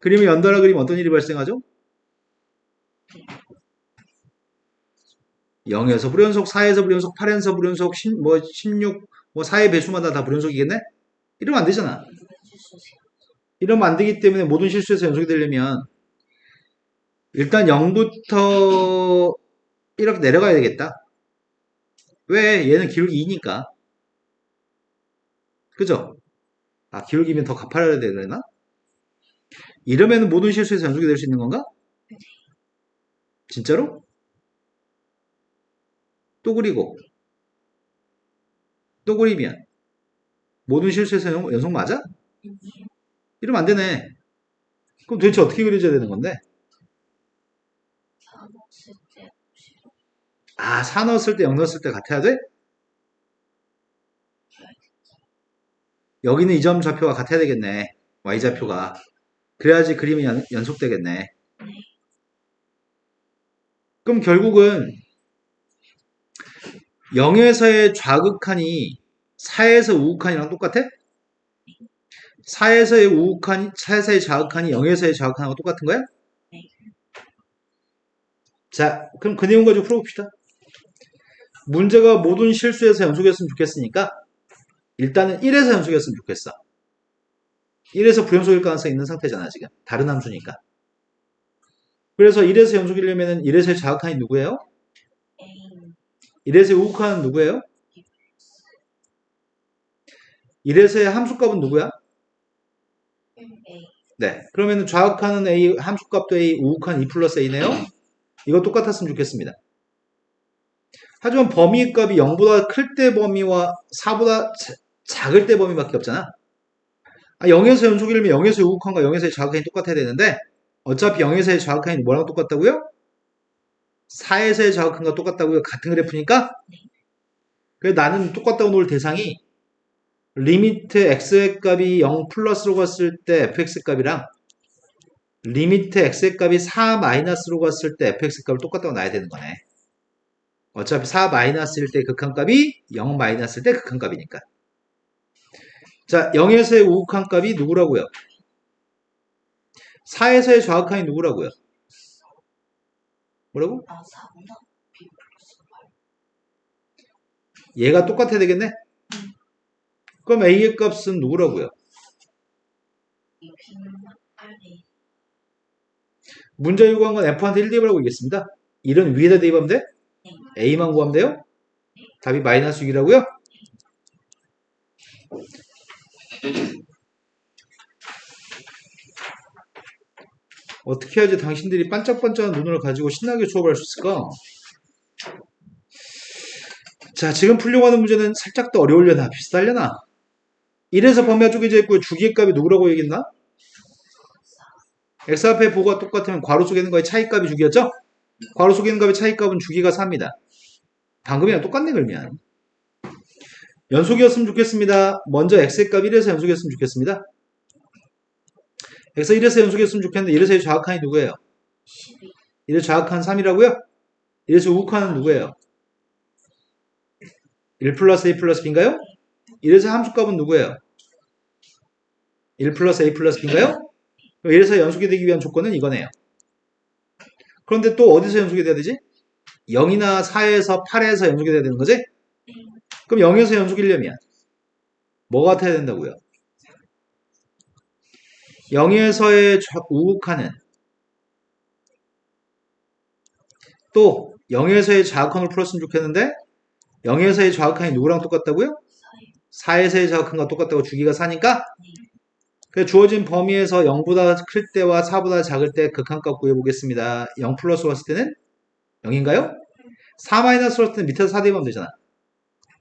그림을 연달아 그리면 어떤 일이 발생하죠? 0에서 불연속, 4에서 불연속, 8에서 불연속, 16, 4의 배수마다 다 불연속이겠네? 이러면 안 되잖아. 이러면 안 되기 때문에 모든 실수에서 연속이 되려면 일단 0부터 이렇게 내려가야 되겠다. 왜? 얘는 기울기 2니까. 그죠? 아, 기울기면 더 가파라야 되려나? 이러면 모든 실수에서 연속이 될 수 있는 건가? 진짜로? 또 그리고 또 그리면 모든 실수에서 연속 맞아? 이러면 안 되네. 그럼 도대체 어떻게 그려져야 되는 건데? 4 넣었을 때 아, 4 넣었을 때 0 넣었을 때 같아야 돼? 여기는 이 점 좌표가 같아야 되겠네. y좌표가. 그래야지 그림이 연속되겠네. 그럼 결국은 0에서의 좌극한이 4에서 우극한이랑 똑같아? 4에서의 우극한, 4에서의 좌극한이 0에서의 좌극한하고 똑같은 거야? 자, 그럼 그 내용 가지고 풀어봅시다. 문제가 모든 실수에서 연속이었으면 좋겠으니까 일단은 1에서 연속이었으면 좋겠어. 1에서 부연속일 가능성이 있는 상태잖아, 지금. 다른 함수니까. 그래서 1에서 연속이려면 1에서의 좌극한이 누구예요? 1에서의 우극한은 누구예요? 1에서의 함수값은 누구야? 네. 그러면 좌극한은 A, 함수값도 A, 우극한 2 플러스 A네요. 이거 똑같았으면 좋겠습니다. 하지만 범위 값이 0보다 클 때 범위와 4보다 작을 때 범위밖에 없잖아. 0에서 연속이려면 0에서의 우극한과 0에서의 좌극한이 똑같아야 되는데 어차피 0에서의 좌극한이 뭐랑 똑같다고요? 4에서의 좌극한과 똑같다고요? 같은 그래프니까? 그래서 나는 똑같다고 놓을 대상이 리미트 x의 값이 0 플러스로 갔을 때 fx 값이랑 리미트 x의 값이 4 마이너스로 갔을 때 fx 값을 똑같다고 놔야 되는 거네. 어차피 4 마이너스일 때 극한값이 0 마이너스일 때 극한값이니까. 자, 0에서의 우극한값이 누구라고요? 4에서의 좌극한이 누구라고요? 뭐라고? 4보다 B 플러스 8. 얘가 똑같아야 되겠네? 그럼 A의 값은 누구라고요? 이 B는 8A. 문제 요구한 건 F한테 1 대입을 하고 있겠습니다. 1은 위에다 대입하면 돼? A만 구하면 돼요? 답이 마이너스 6이라고요? 어떻게 해야지 당신들이 반짝반짝한 눈을 가지고 신나게 수업을 할 수 있을까? 자, 지금 풀려고 하는 문제는 살짝 더 어려우려나 비슷하려나? 1에서 범위가 쪼개져 있고 주기의 값이 누구라고 얘기했나? x 앞에 보가 똑같으면 괄호 속에 있는 거의 차이값이 주기였죠? 괄호 속에 있는 값의 차이값은 주기가 4입니다. 방금이랑 똑같네 그러면. 연속이었으면 좋겠습니다. 먼저 x의 값 1에서 연속이었으면 좋겠습니다. x 1에서 연속이었으면 좋겠는데 1에서의 좌극한이 누구예요? 12. 1에서 좌극한 3이라고요? 1에서 우극한은 누구예요? 1 플러스 a 플러스 b인가요? 1에서 함수값은 누구예요? 1 플러스 a 플러스 b인가요? 1에서 연속이 되기 위한 조건은 이거네요. 그런데 또 어디서 연속이 돼야 되지? 0이나 4에서 8에서 연속이 돼야 되는 거지? 그럼 0에서 연속이려면 뭐가 같아야 된다고요? 0에서의 우극한은 또 0에서의 좌극한을 풀었으면 좋겠는데 0에서의 좌극한이 누구랑 똑같다고요? 4에서의 좌극한과 똑같다고 주기가 4니까 그래서 주어진 범위에서 0보다 클 때와 4보다 작을 때 극한값 구해보겠습니다. 0 플러스 왔을 때는 0인가요? 4 마이너스 왔을 때는 밑에서 4 대입하면 되잖아.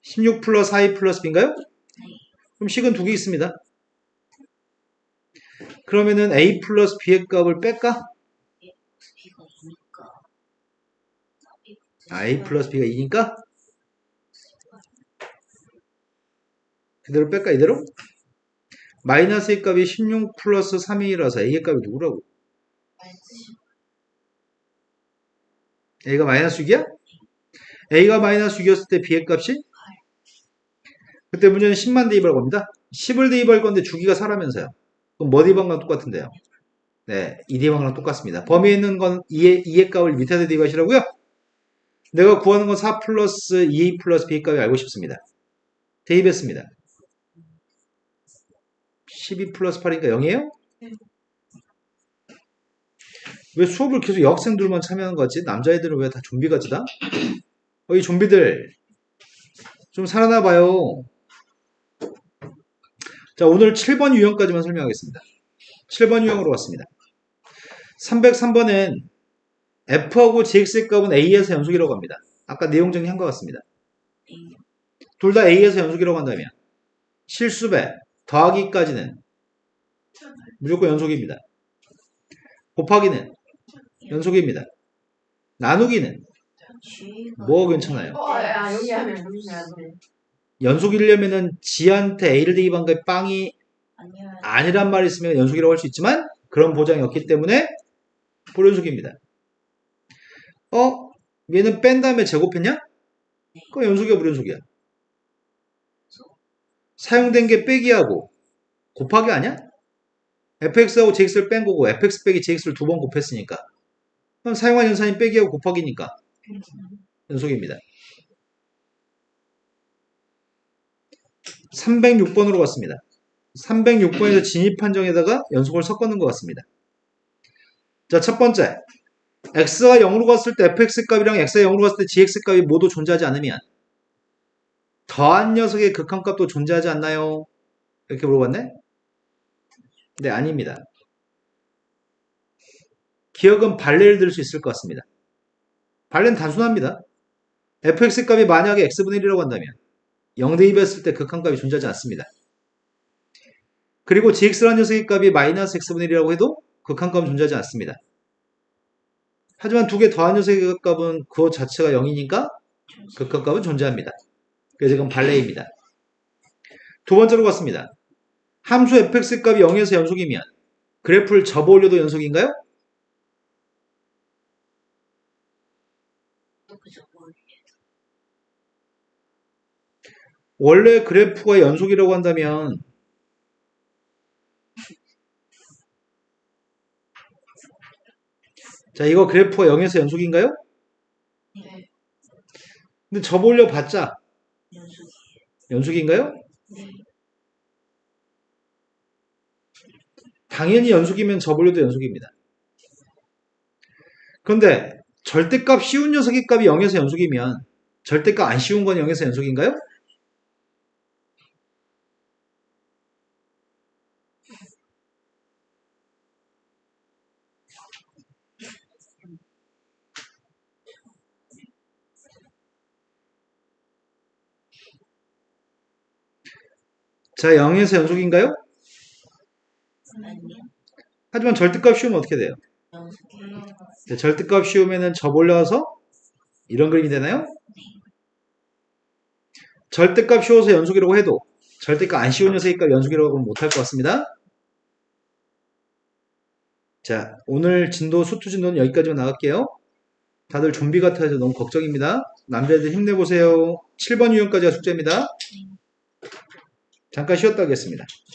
16 플러스 4a 플러스 b인가요? 그럼 식은 두 개 있습니다. 그러면은 a 플러스 b의 값을 뺄까? B가 2니까. a 플러스 b가 2니까? 그대로 뺄까 이대로? 마이너스 2 값이 16 플러스 3이라서 a의 값이 누구라고? a가 마이너스 6이야? a가 마이너스 6이었을 때 b의 값이? 그때 문제는 10만 대입할 겁니다. 10을 대입할 건데 주기가 4라면서요. 그럼 뭐 대입한 건 똑같은데요? 네, 2 대입한 거랑 똑같습니다. 범위에 있는 건 2의 값을 밑에다 대입하시라고요? 내가 구하는 건 4 플러스 2a 플러스 b의 값이 알고 싶습니다. 대입했습니다. 12 플러스 8이니까 0이에요? 왜 수업을 계속 여학생들만 참여하는 거 같지? 남자애들은 왜 다 좀비 같지 다? 이 좀비들 좀 살아나봐요. 자, 오늘 7번 유형까지만 설명하겠습니다. 7번 유형으로 왔습니다. 303번은 f하고 gx의 값은 a에서 연속이라고 합니다. 아까 내용 정리한 것 같습니다. 둘 다 a에서 연속이라고 한다면 실수배 더하기까지는 무조건 연속입니다. 곱하기는 연속입니다. 나누기는 뭐 괜찮아요? 여기 하면 무시해야 돼. 연속이려면은 g한테 a를 대입한 게 빵이 아니란 말이 있으면 연속이라고 할 수 있지만 그런 보장이 없기 때문에 불연속입니다. 얘는 뺀 다음에 제곱했냐? 그럼 연속이야 불연속이야? 사용된 게 빼기하고 곱하기 아니야? fx하고 gx를 뺀 거고 fx 빼기 gx를 두 번 곱했으니까 그럼 사용한 연산이 빼기하고 곱하기니까 연속입니다. 306번으로 갔습니다. 306번에서 진입 판정에다가 연속을 섞어놓은 것 같습니다. 자, 첫 번째. x가 0으로 갔을 때 fx 값이랑 x가 0으로 갔을 때 gx 값이 모두 존재하지 않으면 더한 녀석의 극한값도 존재하지 않나요? 이렇게 물어봤네? 네, 아닙니다. 기억은 발레를 들 수 있을 것 같습니다. 발레는 단순합니다. fx 값이 만약에 x분의 1이라고 한다면 0 대입했을 때 극한값이 존재하지 않습니다. 그리고 gx라는 녀석의 값이 마이너스 x분의 1이라고 해도 극한값은 존재하지 않습니다. 하지만 두 개 더한 녀석의 값은 그것 자체가 0이니까 극한값은 존재합니다. 그래서 이건 발레입니다. 두 번째로 갔습니다. 함수 fx 값이 0에서 연속이면 그래프를 접어 올려도 연속인가요? 원래 그래프가 연속이라고 한다면 자, 이거 그래프가 0에서 연속인가요? 네. 근데 접어 올려 봤자 연속인가요? 네. 당연히 연속이면 접어 올려도 연속입니다. 그런데 절대값 쉬운 녀석의 값이 0에서 연속이면 절대값 안 쉬운 건 0에서 연속인가요? 자, 0에서 연속인가요? 아니요. 하지만 절대값 쉬우면 어떻게 돼요? 연속이에요. 네, 절대값 쉬우면은 접어 올려서 이런 그림이 되나요? 절대값 쉬워서 연속이라고 해도 절대값 안 쉬운 녀석의 값 연속이라고 하면 못할 것 같습니다. 자, 오늘 수투 진도는 여기까지만 나갈게요. 다들 좀비 같아서 너무 걱정입니다. 남자애들 힘내보세요. 7번 유형까지가 숙제입니다. 잠깐 쉬었다 하겠습니다.